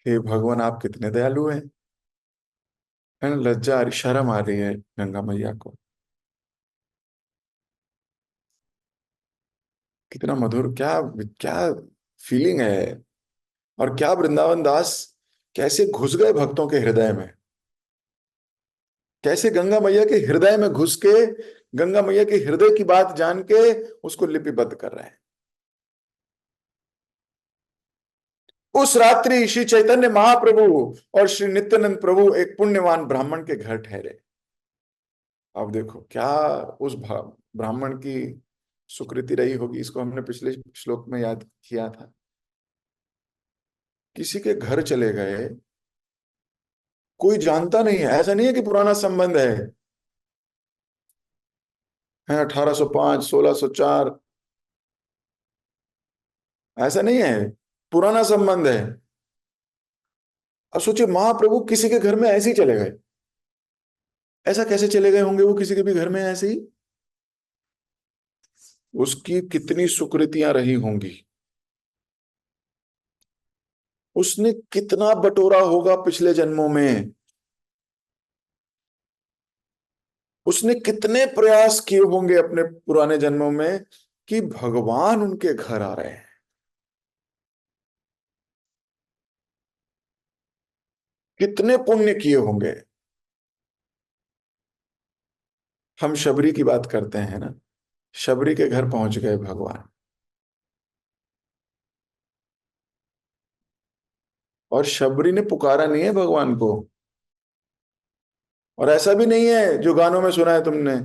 हे भगवान, आप कितने दयालु हैं। है ना, लज्जा आ रही, शर्म आ रही है गंगा मैया को। कितना मधुर, क्या क्या फीलिंग है। और क्या वृंदावन दास कैसे घुस गए भक्तों के हृदय में, कैसे गंगा मैया के हृदय में घुस के गंगा मैया के हृदय की बात जान के उसको लिपिबद्ध कर रहे हैं। उस रात्रि श्री चैतन्य महाप्रभु और श्री नित्यानंद प्रभु एक पुण्यवान ब्राह्मण के घर ठहरे। अब देखो क्या उस ब्राह्मण की सुकृति रही होगी, इसको हमने पिछले श्लोक में याद किया था। किसी के घर चले गए, कोई जानता नहीं है, ऐसा नहीं है कि पुराना संबंध है 1805 1604, ऐसा नहीं है, पुराना संबंध है। अब सोचिए महाप्रभु किसी के घर में ऐसे ही चले गए। ऐसा कैसे चले गए होंगे वो किसी के भी घर में ऐसे ही? उसकी कितनी सुकृतियां रही होंगी, उसने कितना बटोरा होगा पिछले जन्मों में, उसने कितने प्रयास किए होंगे अपने पुराने जन्मों में कि भगवान उनके घर आ रहे हैं। कितने पुण्य किए होंगे। हम शबरी की बात करते हैं ना, शबरी के घर पहुंच गए भगवान। और शबरी ने पुकारा नहीं है भगवान को। और ऐसा भी नहीं है जो गानों में सुना है तुमने,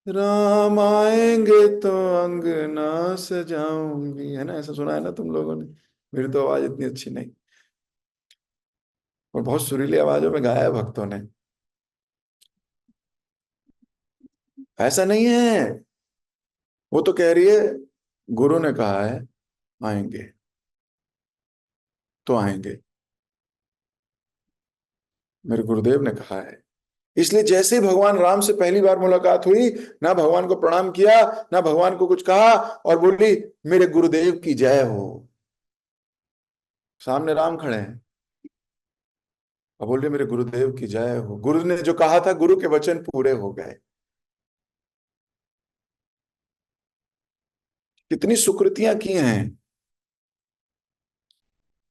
राम आएंगे तो अंगना सजाऊंगी, है ना, ऐसा सुना है ना तुम लोगों ने। मेरी तो आवाज इतनी अच्छी नहीं, और बहुत सुरीली आवाजों में गाया है भक्तों ने। ऐसा नहीं है। वो तो कह रही है, गुरु ने कहा है आएंगे तो आएंगे, मेरे गुरुदेव ने कहा है। इसलिए जैसे ही भगवान राम से पहली बार मुलाकात हुई, ना भगवान को प्रणाम किया, ना भगवान को कुछ कहा, और बोली मेरे गुरुदेव की जय हो। सामने राम खड़े हैं और बोल रहे मेरे गुरुदेव की जय हो। गुरु ने जो कहा था, गुरु के वचन पूरे हो गए। कितनी सुकृतियां की हैं।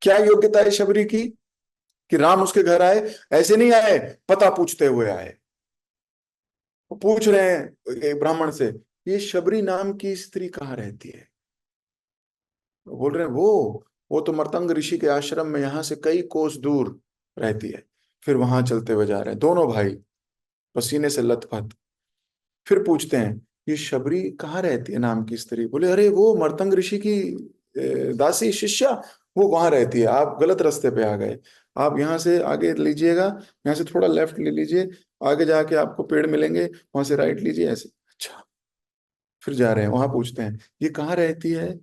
क्या योग्यता है शबरी की कि राम उसके घर आए? ऐसे नहीं आए, पता पूछते हुए आए। वो पूछ रहे हैं एक ब्राह्मण से, ये शबरी नाम की स्त्री कहाँ रहती है? वो बोल रहे हैं वो तो मर्तंग ऋषि के आश्रम में यहाँ से कई कोस दूर रहती है। फिर वहां चलते हुए जा रहे हैं दोनों भाई, पसीने से लथपथ। फिर पूछते हैं ये शबरी कहाँ रहती है नाम की स्त्री? बोले अरे वो मर्तंग ऋषि की दासी शिष्या, वो वहां रहती है, आप गलत रास्ते पे आ गए। आप यहाँ से आगे लीजिएगा, यहाँ से थोड़ा लेफ्ट ले लीजिए, आगे जाके आपको पेड़ मिलेंगे, वहां से राइट लीजिए ऐसे। अच्छा। फिर जा रहे हैं, वहां पूछते हैं ये कहाँ रहती है?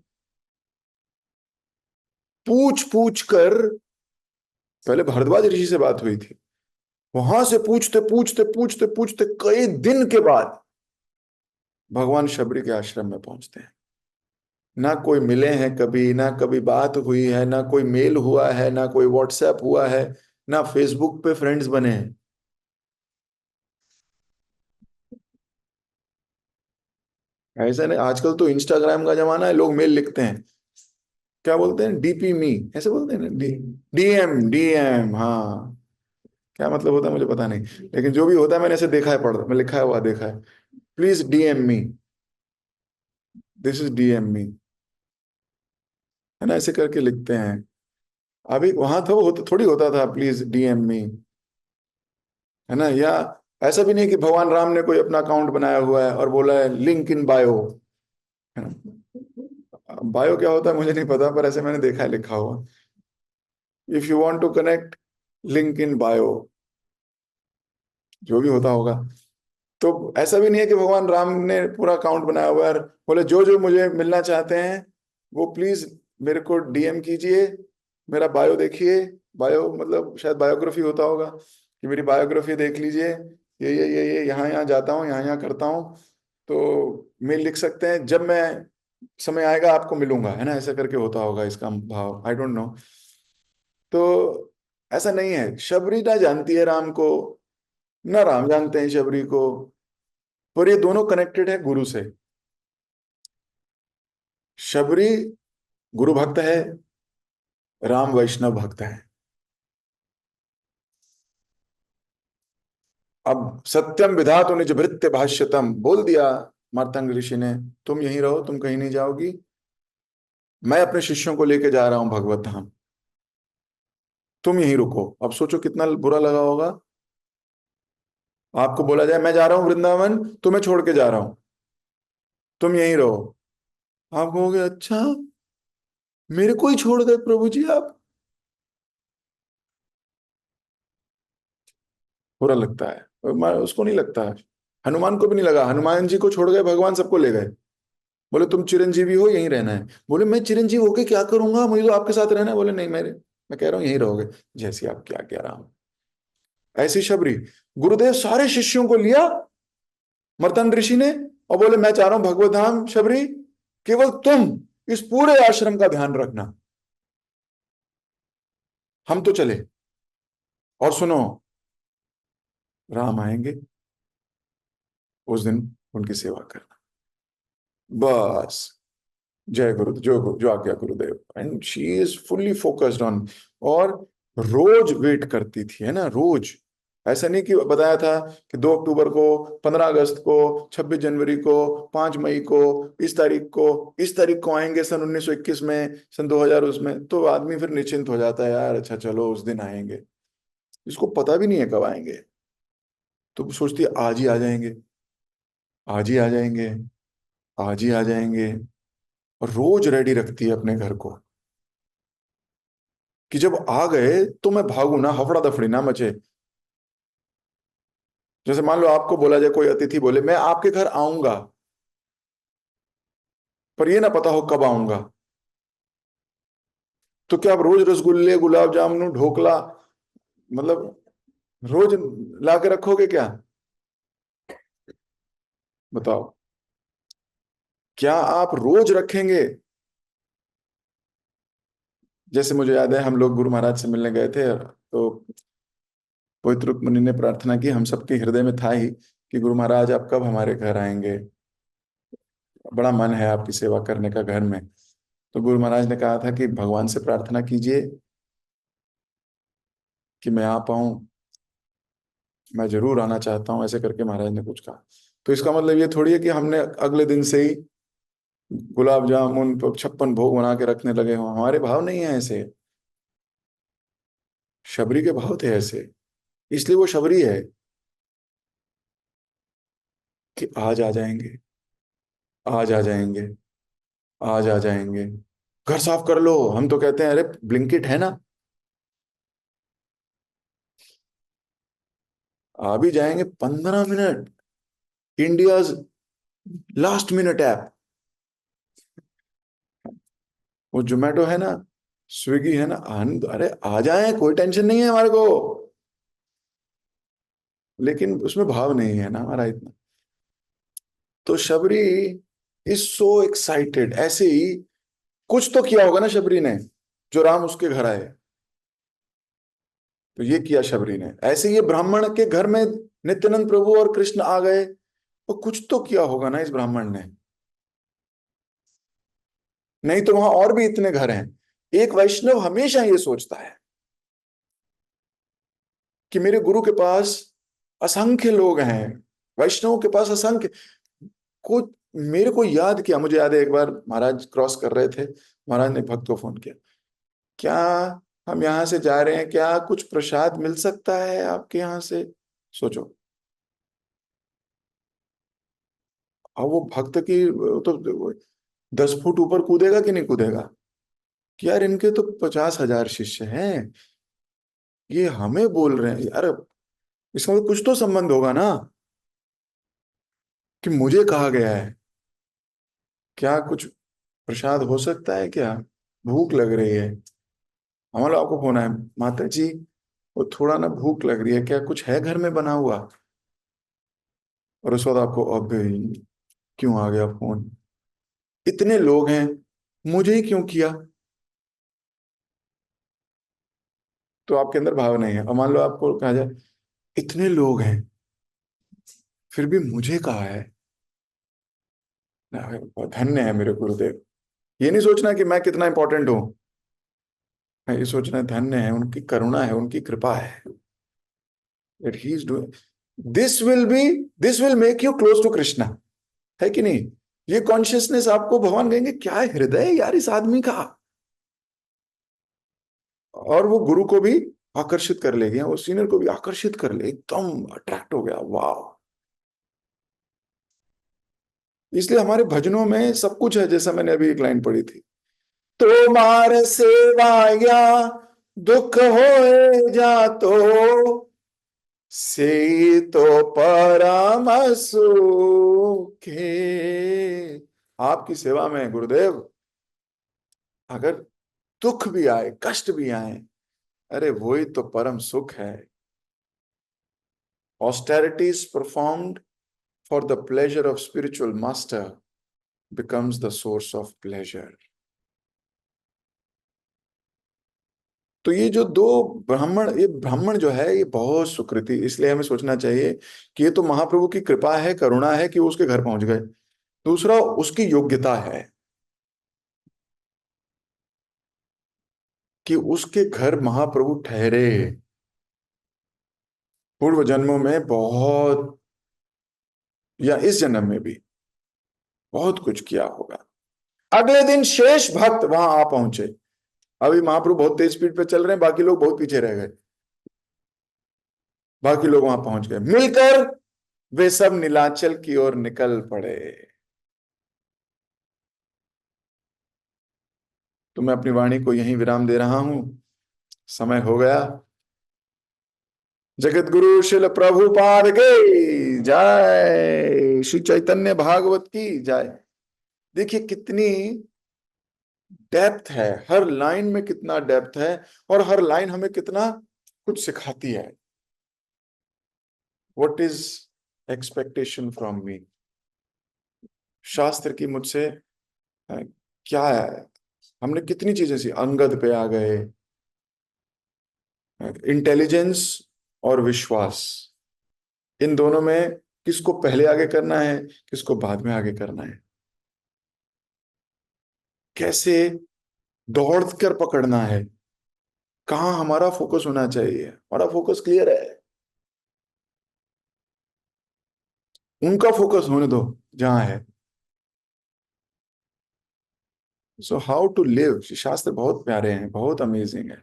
पूछ पूछ कर, पहले भारद्वाज ऋषि से बात हुई थी, वहां से पूछते पूछते पूछते पूछते कई दिन के बाद भगवान शबरी के आश्रम में पहुंचते हैं। ना कोई मिले हैं कभी, ना कभी बात हुई है, ना कोई मेल हुआ है, ना कोई व्हाट्सएप हुआ है, ना फेसबुक पे फ्रेंड्स बने हैं। ऐसा नहीं, आजकल तो इंस्टाग्राम का जमाना है, लोग मेल लिखते हैं, क्या बोलते हैं, डीपी मी, ऐसे बोलते हैं ना, डीएम डीएम, हाँ। क्या मतलब होता है मुझे पता नहीं, लेकिन जो भी होता है मैंने ऐसे देखा है, पढ़ मैं लिखा हुआ देखा है, please DM me, this is DM me, है ना, ऐसे करके लिखते हैं। अभी वहां तो थोड़ी होता था प्लीज डीएम मी, है ना। या ऐसा भी नहीं कि भगवान राम ने कोई अपना अकाउंट बनाया हुआ है और बोला है लिंक इन बायो, है ना। बायो क्या होता है मुझे नहीं पता, पर ऐसे मैंने देखा है लिखा हुआ, if you want to connect, link in bio, जो भी होता होगा। तो ऐसा भी नहीं है कि भगवान राम ने पूरा अकाउंट बनाया हुआ है और बोले जो जो मुझे मिलना चाहते हैं वो प्लीज मेरे को डीएम कीजिए, मेरा बायो देखिए, बायो मतलब शायद बायोग्राफी होता होगा, कि मेरी बायोग्राफी देख लीजिए, ये यहाँ यहाँ जाता हूँ, यहाँ यहाँ करता हूँ, तो मेल लिख सकते हैं, जब मैं समय आएगा आपको मिलूंगा, है ना, ऐसा करके होता होगा इसका भाव, आई डोंट नो। तो ऐसा नहीं है, शबरी ना जानती है राम को, ना राम जानते हैं शबरी को, पर ये दोनों कनेक्टेड है गुरु से। शबरी गुरु भक्त है, राम वैष्णव भक्त है। अब सत्यम विधातु निज भृत्य भाष्यतम बोल दिया मार्तंग ऋषि ने, तुम यहीं रहो, तुम कहीं नहीं जाओगी, मैं अपने शिष्यों को लेके जा रहा हूं भगवत धाम, तुम यहीं रुको। अब सोचो कितना बुरा लगा होगा, आपको बोला जाए मैं जा रहा हूं वृंदावन, तुम्हें छोड़ के जा रहा हूं, तुम यहीं रहो। आप कहोगे अच्छा, मेरे को ही छोड़ गए प्रभु जी आप। बुरा लगता है, और उसको नहीं लगता है, हनुमान को भी नहीं लगा, हनुमान जी को छोड़ गए भगवान, सबको ले गए। बोले तुम चिरंजीवी हो, यहीं रहना है। बोले मैं चिरंजीव होके क्या करूंगा, मुझे तो आपके साथ रहना है। बोले नहीं, मैं कह रहा हूं यहीं रहोगे, जैसी आपकी आज्ञा राम। ऐसी शबरी, गुरुदेव सारे शिष्यों को लिया मर्तन ऋषि ने, और बोले मैं चाह रहा हूं भगवत धाम, शबरी केवल तुम इस पूरे आश्रम का ध्यान रखना, हम तो चले। और सुनो, राम आएंगे उस दिन, उनकी सेवा करना, बस। जय गुरु, जो आज्ञा गुरुदेव, and she is fully focused on. और रोज वेट करती थी, है ना, रोज। ऐसा नहीं कि बताया था कि 2 अक्टूबर को, 15 अगस्त को, 26 जनवरी को, 5 मई को, इस तारीख को आएंगे सन 1921 में, सन 2000 उसमें, तो आदमी फिर निश्चिंत हो जाता है यार, अच्छा चलो उस दिन आएंगे। इसको पता भी नहीं है कब आएंगे, तो सोचती है आज ही आ जाएंगे, आज ही आ जाएंगे, आज ही आ जाएंगे। और रोज रेडी रखती है अपने घर को, कि जब आ गए तो मैं भागू ना, हफड़ा दफड़ी ना मचे। जैसे मान लो आपको बोला जाए, कोई अतिथि बोले मैं आपके घर आऊंगा, पर ये ना पता हो कब आऊंगा, तो क्या आप रोज रसगुल्ले, गुलाब जामुन, ढोकला, मतलब रोज ला के रखोगे क्या? बताओ, क्या आप रोज रखेंगे? जैसे मुझे याद है, हम लोग गुरु महाराज से मिलने गए थे, तो पवित्र मुनि ने प्रार्थना की, हम सबके हृदय में था ही कि गुरु महाराज आप कब हमारे घर आएंगे, बड़ा मन है आपकी सेवा करने का घर में। तो गुरु महाराज ने कहा था कि भगवान से प्रार्थना कीजिए कि मैं आ पाऊं, मैं जरूर आना चाहता हूं, ऐसे करके महाराज ने कुछ कहा। तो इसका मतलब ये थोड़ी है कि हमने अगले दिन से ही गुलाब जामुन तो 56 भोग बना के रखने लगे हों, हमारे भाव नहीं है ऐसे। शबरी के भाव थे ऐसे, इसलिए वो शबरी है, कि आज आ जाएंगे, आज आ जाएंगे, आज आ जाएंगे। घर साफ कर लो, हम तो कहते हैं अरे ब्लिंकिट है ना, आ भी जाएंगे 15 minute. India's last minute app, वो जोमेटो है ना, स्विगी है ना, अरे आ जाए, कोई टेंशन नहीं है हमारे को, लेकिन उसमें भाव नहीं है ना हमारा इतना। तो शबरी इज सो एक्साइटेड, ऐसे ही कुछ तो किया होगा ना शबरी ने, जो राम उसके घर आए। तो ये किया शबरी ने, ऐसे ये ब्राह्मण के घर में नित्यानंद प्रभु और कृष्ण आ गए, तो कुछ तो किया होगा ना इस ब्राह्मण ने, नहीं तो वहां और भी इतने घर हैं। एक वैष्णव हमेशा ये सोचता है कि मेरे गुरु के पास असंख्य लोग हैं, वैष्णवों के पास असंख्य, को मेरे को याद किया, मुझे याद है एक बार महाराज क्रॉस कर रहे थे, महाराज ने भक्त को फोन किया, क्या हम यहाँ से जा रहे हैं, क्या कुछ प्रसाद मिल सकता है आपके यहाँ से? सोचो, अब वो भक्त की तो 10 फुट ऊपर कूदेगा कि नहीं कूदेगा, कि यार इनके तो 50,000 शिष्य हैं, ये हमें बोल रहे हैं यार, इसका तो कुछ तो संबंध होगा ना, कि मुझे कहा गया है, क्या कुछ प्रसाद हो सकता है क्या, भूख लग रही है। हमारा आपको फोन है, माता जी वो थोड़ा ना भूख लग रही है, क्या कुछ है घर में बना हुआ? और उस वक्त आपको, अब क्यों आ गया फोन, इतने लोग हैं, मुझे ही क्यों किया? तो आपके अंदर भाव नहीं है। और मान लो आपको कहा जाए इतने लोग हैं फिर भी मुझे कहा है ना, धन्य है मेरे गुरुदेव। ये नहीं सोचना कि मैं कितना इंपॉर्टेंट हूं, मैं ये सोचना है धन्य है, उनकी करुणा है, उनकी कृपा है, that he is doing this will be, this will make you close to Krishna, है कि नहीं? ये कॉन्शियसनेस आपको भगवान कहेंगे क्या हृदय है यार इस आदमी का, और वो गुरु को भी आकर्षित कर लेगी, वो सीनियर को भी आकर्षित कर ले, एकदम अट्रैक्ट हो गया, वाह। इसलिए हमारे भजनों में सब कुछ है, जैसा मैंने अभी एक लाइन पढ़ी थी, तुम्हार सेवा या दुख होए जा तो से तो परम सुखे। आपकी सेवा में गुरुदेव अगर दुख भी आए, कष्ट भी आए, अरे वही तो परम सुख है। Austerities performed for the pleasure of spiritual master becomes the source of pleasure. तो ये जो दो ब्राह्मण, ये ब्राह्मण जो है ये बहुत सुकृति, इसलिए हमें सोचना चाहिए कि ये तो महाप्रभु की कृपा है, करुणा है कि वो उसके घर पहुंच गए। दूसरा उसकी योग्यता है कि उसके घर महाप्रभु ठहरे, पूर्व जन्मों में बहुत, या इस जन्म में भी बहुत कुछ किया होगा। अगले दिन शेष भक्त वहां आ पहुंचे। अभी महाप्रभु बहुत तेज स्पीड पे चल रहे हैं, बाकी लोग बहुत पीछे रह गए, बाकी लोग वहां पहुंच गए, मिलकर वे सब नीलांचल की ओर निकल पड़े। तो मैं अपनी वाणी को यहीं विराम दे रहा हूं, समय हो गया। जगत गुरु शिल प्रभुपाद की जय, श्री चैतन्य भागवत की जय। देखिए कितनी डेप्थ है, हर लाइन में कितना डेप्थ है, और हर लाइन हमें कितना कुछ सिखाती है। What is expectation from me, शास्त्र की मुझसे क्या है? हमने कितनी चीजें सी, अंगद पे आ गए, इंटेलिजेंस और विश्वास, इन दोनों में किसको पहले आगे करना है, किसको बाद में आगे करना है, कैसे दौड़ कर पकड़ना है, कहाँ हमारा फोकस होना चाहिए, हमारा फोकस क्लियर है, उनका फोकस होने दो जहां है। सो हाउ टू लिव, शास्त्र बहुत प्यारे हैं, बहुत अमेजिंग है।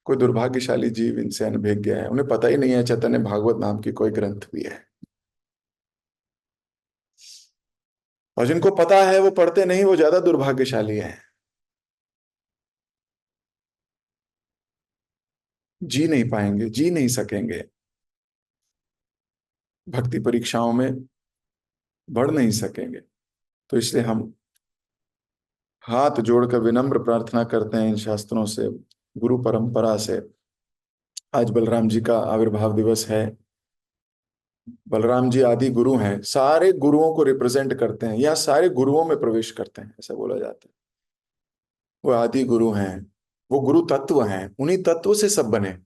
कोई दुर्भाग्यशाली जीव इनसे अनभिज्ञ है, उन्हें पता ही नहीं है चैतन्य भागवत नाम की कोई ग्रंथ भी है, और जिनको पता है वो पढ़ते नहीं, वो ज्यादा दुर्भाग्यशाली है, जी नहीं पाएंगे, जी नहीं सकेंगे, भक्ति परीक्षाओं में बढ़ नहीं सकेंगे। तो इसलिए हम हाथ जोड़कर विनम्र प्रार्थना करते हैं इन शास्त्रों से, गुरु परंपरा से। आज बलराम जी का आविर्भाव दिवस है। बलराम जी आदि गुरु हैं, सारे गुरुओं को रिप्रेजेंट करते हैं, या सारे गुरुओं में प्रवेश करते हैं, ऐसा बोला जाता है। वो आदि गुरु हैं, वो गुरु तत्व हैं, उन्हीं तत्व से सब बने।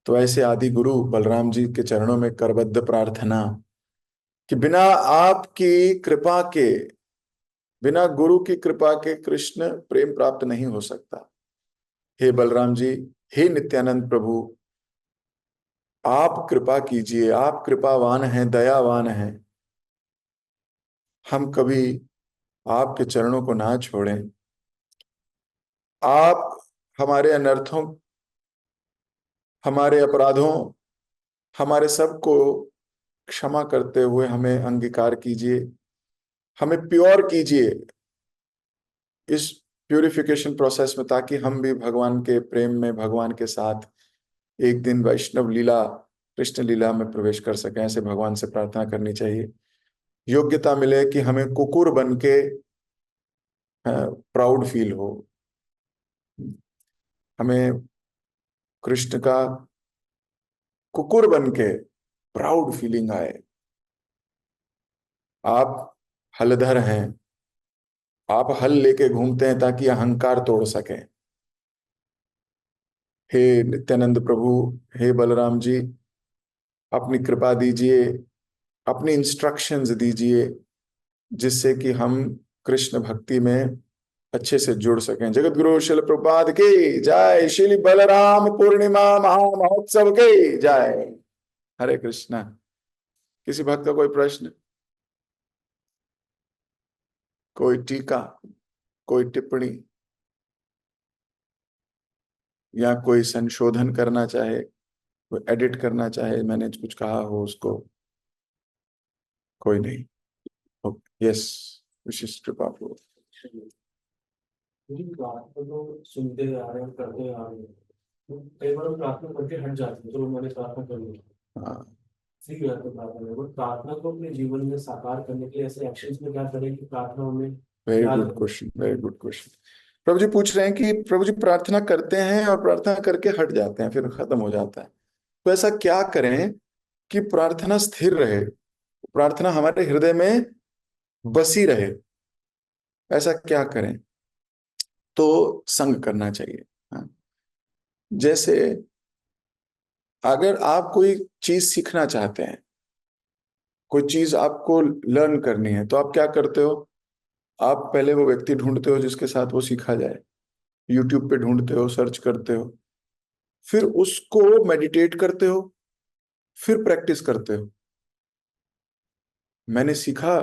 तो ऐसे आदि गुरु बलराम जी के चरणों में करबद्ध प्रार्थना कि बिना आपकी कृपा के, बिना गुरु की कृपा के कृष्ण प्रेम प्राप्त नहीं हो सकता। हे बलराम जी, हे नित्यानंद प्रभु, आप कृपा कीजिए, आप कृपावान हैं, दयावान हैं। हम कभी आपके चरणों को ना छोड़ें। आप हमारे अनर्थों, हमारे अपराधों, हमारे सब को क्षमा करते हुए हमें अंगीकार कीजिए, हमें प्योर कीजिए इस प्यूरिफिकेशन प्रोसेस में, ताकि हम भी भगवान के प्रेम में, भगवान के साथ एक दिन वैष्णव लीला, कृष्ण लीला में प्रवेश कर सकें। ऐसे भगवान से प्रार्थना करनी चाहिए। योग्यता मिले कि हमें कुकुर बन के प्राउड फील हो, हमें कृष्ण का कुकुर बन के प्राउड फीलिंग आए। आप हलधर हैं, आप हल लेके घूमते हैं ताकि अहंकार तोड़ सकें। हे नित्यानंद प्रभु, हे बलराम जी, अपनी कृपा दीजिए, अपनी इंस्ट्रक्शंस दीजिए, जिससे कि हम कृष्ण भक्ति में अच्छे से जुड़ सकें। जगत गुरु शिल प्रभुपाद की जय, श्री बलराम पूर्णिमा महा महोत्सव की जय। हरे कृष्णा। किसी भक्त का कोई प्रश्न, कोई टीका, कोई टिप्पणी, या कोई संशोधन करना चाहे, कोई एडिट करना चाहे, मैंने कुछ कहा हो उसको? कोई नहीं। यस, विशिष्ट कृपा हो। क्योंकि प्रार्थना तो सुनते आ रहे हैं, करते आ रहे हैं, तो कई बार हम प्रार्थना करके हट जाते हैं, चलो मैंने प्रार्थना कर ली, हाँ, ठीक है तो प्रार्थना है, बट प्रार्थना को अपने जीवन में साकार करने के लिए ऐसे एक्शंस में क्या करें कि प्रार्थना हमें वेरी याद गुड रहे। Question, very good question. प्रभु जी पूछ रहे हैं कि प्रभु जी प्रार्थना करते हैं और प्रार्थना करके हट जाते हैं, फिर खत्म हो जाता है, तो ऐसा क्या करें कि प्रार्थना स्थिर रहे, प्रार्थना हमारे हृदय में बसी रहे? ऐसा क्या करें? तो संग करना चाहिए। हाँ, जैसे अगर आप कोई चीज सीखना चाहते हैं, कोई चीज आपको लर्न करनी है, तो आप क्या करते हो? आप पहले वो व्यक्ति ढूंढते हो जिसके साथ वो सीखा जाए, यूट्यूब पे ढूंढते हो, सर्च करते हो, फिर उसको मेडिटेट करते हो, फिर प्रैक्टिस करते हो। मैंने सीखा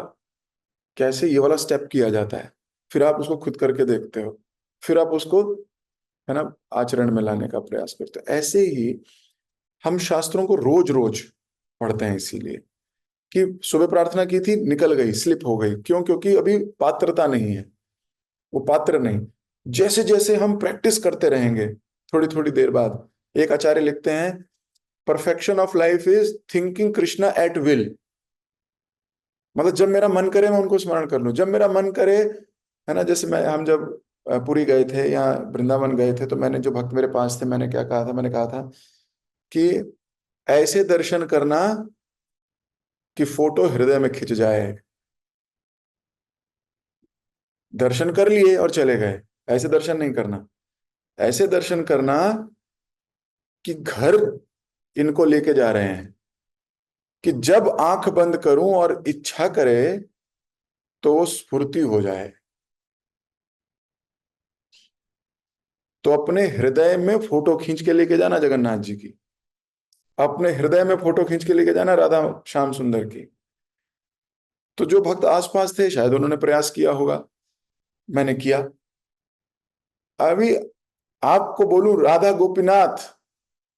कैसे ये वाला स्टेप किया जाता है, फिर आप उसको खुद करके देखते हो, फिर आप उसको, है ना, आचरण में लाने का प्रयास करते हो। ऐसे ही हम शास्त्रों को रोज रोज पढ़ते हैं, इसीलिए कि सुबह प्रार्थना की थी, निकल गई, स्लिप हो गई, क्यों? क्योंकि अभी पात्रता नहीं है, वो पात्र नहीं। जैसे जैसे हम प्रैक्टिस करते रहेंगे, थोड़ी थोड़ी देर बाद, एक आचार्य लिखते हैं, perfection of life is thinking Krishna at will. मतलब जब मेरा मन करे मैं उनको स्मरण कर लूं, जब मेरा मन करे, है ना। जैसे मैं, हम जब पुरी गए थे या वृंदावन गए थे, तो मैंने, जो भक्त मेरे पास थे, मैंने क्या कहा था? मैंने कहा था कि ऐसे दर्शन करना कि फोटो हृदय में खिंच जाए। दर्शन कर लिए और चले गए, ऐसे दर्शन नहीं करना। ऐसे दर्शन करना कि घर इनको लेके जा रहे हैं, कि जब आंख बंद करूं और इच्छा करे तो स्फूर्ति हो जाए। तो अपने हृदय में फोटो खींच के लेके जाना जगन्नाथ जी की, अपने हृदय में फोटो खींच के लेके जाना राधा श्याम सुंदर की। तो जो भक्त आसपास थे, शायद उन्होंने प्रयास किया होगा, मैंने किया। अभी आपको बोलूं राधा गोपीनाथ,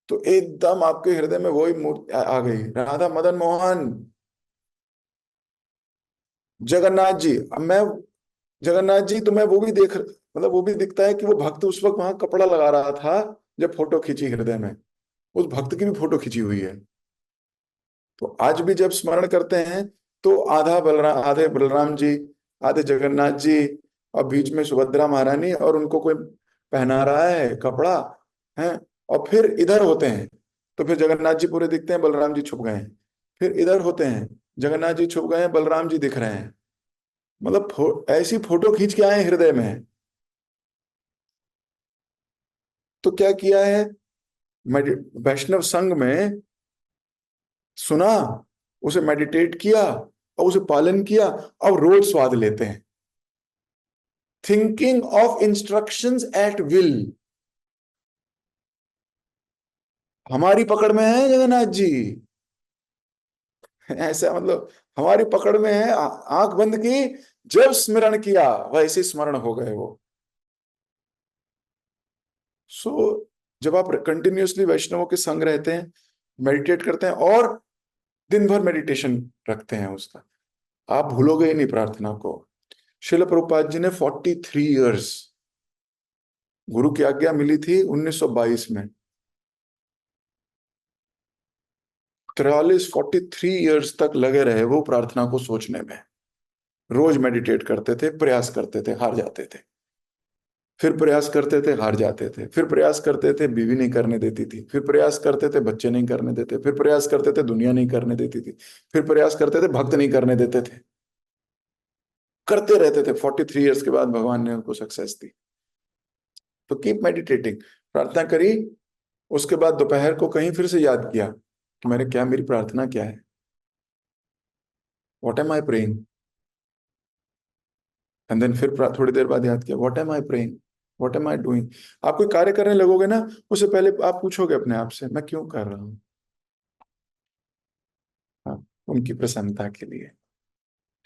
तो एकदम आपके हृदय में वही मूर्ति आ गई, राधा मदन मोहन, जगन्नाथ जी। अब मैं, जगन्नाथ जी तो मैं वो भी देख, मतलब वो भी दिखता है कि वो भक्त उस वक्त वहां कपड़ा लगा रहा था जब फोटो खींची हृदय में, उस भक्त की भी फोटो खींची हुई है। तो आज भी जब स्मरण करते हैं, तो आधा बलराम, आधे बलराम जी, आधे जगन्नाथ जी, और बीच में सुभद्रा महारानी, और उनको कोई पहना रहा है कपड़ा, है। और फिर इधर होते हैं, तो फिर जगन्नाथ जी पूरे दिखते हैं, बलराम जी छुप गए हैं। फिर इधर होते हैं, जगन्नाथ जी छुप गए हैं, बलराम जी दिख रहे हैं। मतलब ऐसी फोटो खींच के आए हैं हृदय में। तो क्या किया है, वैष्णव संघ में सुना, उसे मेडिटेट किया और उसे पालन किया, अब रोज स्वाद लेते हैं। Thinking of instructions at will हमारी पकड़ में है जगन्नाथ जी। ऐसा मतलब हमारी पकड़ में है, आंख बंद की, जब स्मरण किया वैसे स्मरण हो गए वो। सो जब आप कंटिन्यूअसली वैष्णवों के संग रहते हैं, मेडिटेट करते हैं, और दिन भर मेडिटेशन रखते हैं उसका, आप भूलोगे ही नहीं प्रार्थना को। शिल प्रभुपाद जी ने 43 इयर्स, गुरु की आज्ञा मिली थी 1922 में, 43 इयर्स तक लगे रहे वो प्रार्थना को सोचने में। रोज मेडिटेट करते थे, प्रयास करते थे, हार जाते थे। फिर प्रयास करते थे, हार जाते थे, फिर प्रयास करते थे, बीवी नहीं करने देती थी, फिर प्रयास करते थे, बच्चे नहीं करने देते, फिर प्रयास करते थे, दुनिया नहीं करने देती थी, फिर प्रयास करते थे, भक्त नहीं करने देते थे, करते रहते थे। 43 ईयर्स के बाद भगवान ने उनको सक्सेस दी। तो कीप मेडिटेटिंग, प्रार्थना करी। उसके बाद दोपहर को कहीं फिर से याद किया कि मैंने क्या, मेरी प्रार्थना क्या है, what am I praying. And then फिर थोड़ी देर बाद याद किया, what am I praying, what am I doing. आप कोई कार्य करने लगोगे ना, उससे पहले आप पूछोगे अपने आप से, मैं क्यों कर रहा हूँ। हाँ, उनकी प्रसन्नता के लिए।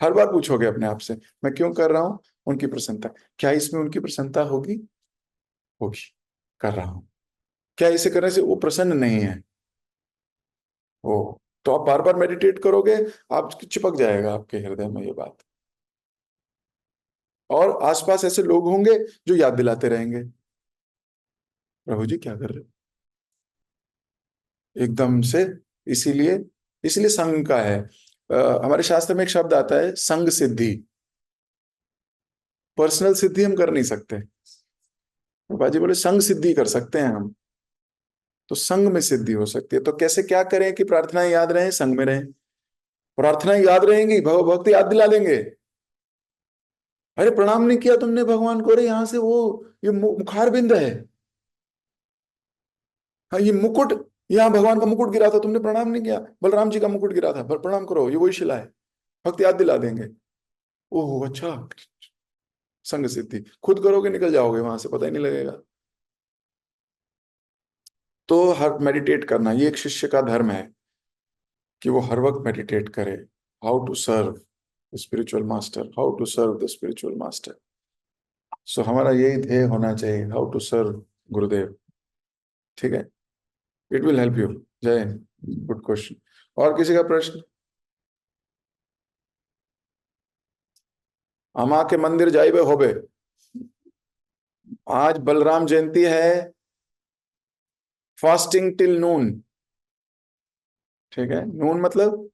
हर बार पूछोगे अपने आप से, मैं क्यों कर रहा हूँ, उनकी प्रसन्नता। क्या इसमें उनकी प्रसन्नता होगी? होगी, कर रहा हूँ। क्या इसे करने से वो प्रसन्न नहीं है? हो। तो आप बार बार मेडिटेट करोगे, आप चिपक जाएगा आपके हृदय में ये बात। और आसपास ऐसे लोग होंगे जो याद दिलाते रहेंगे, प्रभु जी क्या कर रहे हो, एकदम से। इसीलिए, इसीलिए संग का है। हमारे शास्त्र में एक शब्द आता है, संग सिद्धि। पर्सनल सिद्धि हम कर नहीं सकते, बाबा जी बोले संग सिद्धि कर सकते हैं हम। तो संग में सिद्धि हो सकती है। तो कैसे, क्या करें कि प्रार्थनाएं याद रहें, संग में रहें। प्रार्थनाएं याद रहेंगी, भव भक्त याद दिला देंगे। अरे प्रणाम नहीं किया तुमने भगवान को, अरे यहाँ से वो, ये मुखार बिंद है, हाँ ये मुकुट, यहाँ भगवान का मुकुट गिरा था, तुमने प्रणाम नहीं किया, बलराम जी का मुकुट गिरा था, पर प्रणाम करो, ये वही शिला है। भक्त याद दिला देंगे। ओहो अच्छा, संग सिद्धि। खुद करोगे निकल जाओगे वहां से, पता ही नहीं लगेगा। तो हर मेडिटेट करना, ये एक शिष्य का धर्म है कि वो हर वक्त मेडिटेट करे। How to serve spiritual master, how to serve the spiritual master. So हमारा यही ध्येय होना चाहिए, हाउ टू सर्व गुरुदेव। ठीक है, इट विल हेल्प यू। जय हिंद, गुड क्वेश्चन। और किसी का प्रश्न? अमा के मंदिर जाइबे होबे। आज बलराम जयंती है, फास्टिंग टिल नून। ठीक है, नून मतलब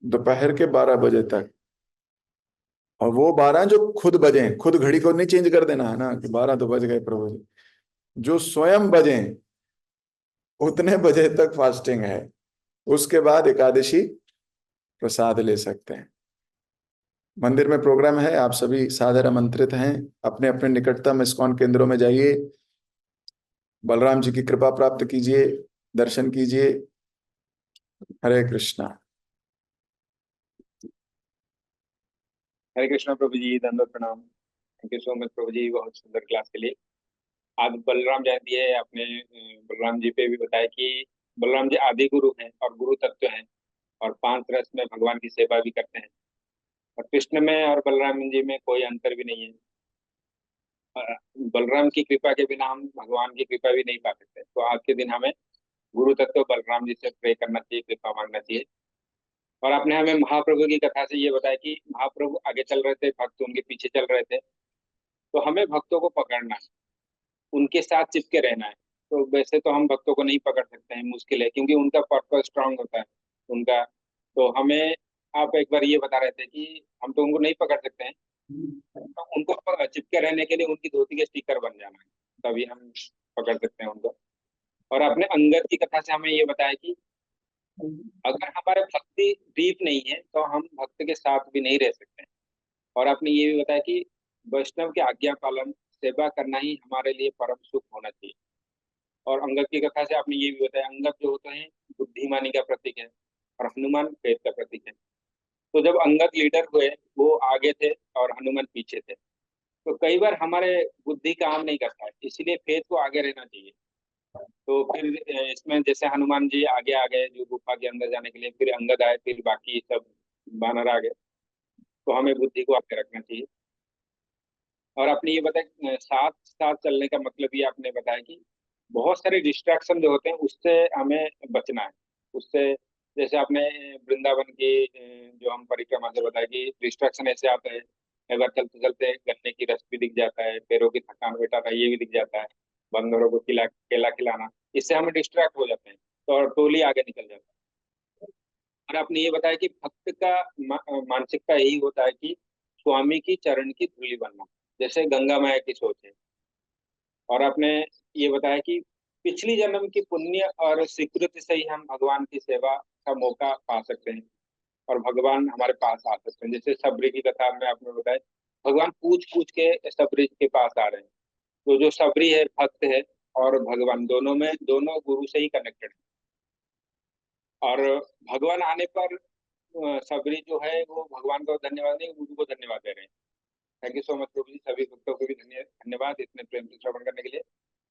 दोपहर के 12 बजे तक। और वो 12 जो खुद बजे, खुद घड़ी को नहीं चेंज कर देना है ना कि 12 तो बज गए प्रभु जी। जो स्वयं बजे उतने बजे तक फास्टिंग है। उसके बाद एकादशी प्रसाद ले सकते हैं। मंदिर में प्रोग्राम है, आप सभी सादर आमंत्रित हैं। अपने अपने निकटतम इस्कॉन केंद्रों में जाइए, बलराम जी की कृपा प्राप्त कीजिए, दर्शन कीजिए। हरे कृष्णा। हरे कृष्णा प्रभु जी, दंडवत प्रणाम। थैंक यू सो मच प्रभु जी, बहुत सुंदर क्लास के लिए। आज बलराम जयंती है। आपने बलराम जी पे भी बताया कि बलराम जी आदि गुरु हैं और गुरु तत्व हैं, और 5 रस में भगवान की सेवा भी करते हैं। और कृष्ण में और बलराम जी में कोई अंतर भी नहीं है। बलराम की कृपा के बिना हम भगवान की कृपा भी नहीं पा सकते। तो आज के दिन हमें गुरु तत्व बलराम जी से प्रे करना चाहिए, कृपा मांगना चाहिए। और आपने हमें महाप्रभु की कथा से ये बताया कि महाप्रभु आगे चल रहे थे, भक्त उनके पीछे चल रहे थे। तो हमें भक्तों को पकड़ना है, उनके साथ चिपके रहना है। तो वैसे तो हम भक्तों को नहीं पकड़ सकते हैं, मुश्किल है, क्योंकि उनका पर्पस स्ट्रांग होता है उनका। तो हमें, आप एक बार ये बता रहे थे कि हम तो उनको नहीं पकड़ सकते हैं, तो उनको चिपके रहने के लिए उनकी धोती के स्टिकर बन जाना है, तभी हम पकड़ सकते हैं उनको। और आपने अंगद की कथा से हमें ये बताया कि अगर हमारे भक्ति डीप नहीं है तो हम भक्त के साथ भी नहीं रह सकते हैं। और आपने ये भी बताया कि वैष्णव के आज्ञा पालन, सेवा करना ही हमारे लिए परम सुख होना चाहिए। और अंगद की कथा से आपने ये भी बताया, अंगद जो होते हैं बुद्धिमानी का प्रतीक है, और हनुमान फेथ का प्रतीक है। तो जब अंगद लीडर हुए, वो आगे थे और हनुमान पीछे थे। तो कई बार हमारे बुद्धि काम नहीं करता है, इसलिए फेथ को आगे रहना चाहिए। तो फिर इसमें जैसे हनुमान जी आगे आ गए जो गुफा के अंदर जाने के लिए, फिर अंगद आए, फिर बाकी सब बानर आ गए। तो हमें बुद्धि को आगे रखना चाहिए। और आपने ये बताया साथ साथ चलने का मतलब, ये आपने बताया कि बहुत सारे डिस्ट्रैक्शन जो होते हैं उससे हमें बचना है। उससे, जैसे आपने वृंदावन की जो हम परिक्रमा से बताया कि डिस्ट्रैक्शन ऐसे आता है, कई बार चलते चलते गन्ने की रस भी दिख जाता है, पैरों की थकान बैठा था ये भी दिख जाता है, बंदरों को केला खिलाना, इससे हम डिस्ट्रैक्ट हो जाते हैं, तो और टोली आगे निकल जाता है। और आपने ये बताया कि भक्त का मानसिकता यही होता है कि स्वामी की चरण की धूली बनना। जैसे गंगा माया की सोच है। और आपने ये बताया कि पिछली जन्म की पुण्य और स्वीकृति से ही हम भगवान की सेवा का मौका पा सकते हैं और भगवान हमारे पास आ सकते हैं। जैसे सबरी की कथा में आपने बताया, भगवान पूछ पूछ के सबरी के पास आ रहे हैं। तो जो सबरी है भक्त है, और भगवान दोनों में, दोनों गुरु से ही कनेक्टेड है। और भगवान आने पर सबरी जो है वो भगवान को धन्यवाद नहीं, गुरु को धन्यवाद दे रहे हैं। थैंक यू सो मच प्रभु जी, सभी भक्तों को भी धन्यवाद इतने प्रेम से श्रवण करने के लिए।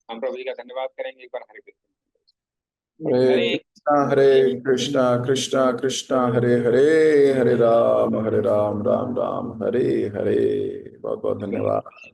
हम प्रभु जी का धन्यवाद करेंगे एक बार। हरे कृष्ण। हरे हरे कृष्णा कृष्णा कृष्णा हरे हरे, हरे राम राम राम हरे हरे। बहुत बहुत धन्यवाद।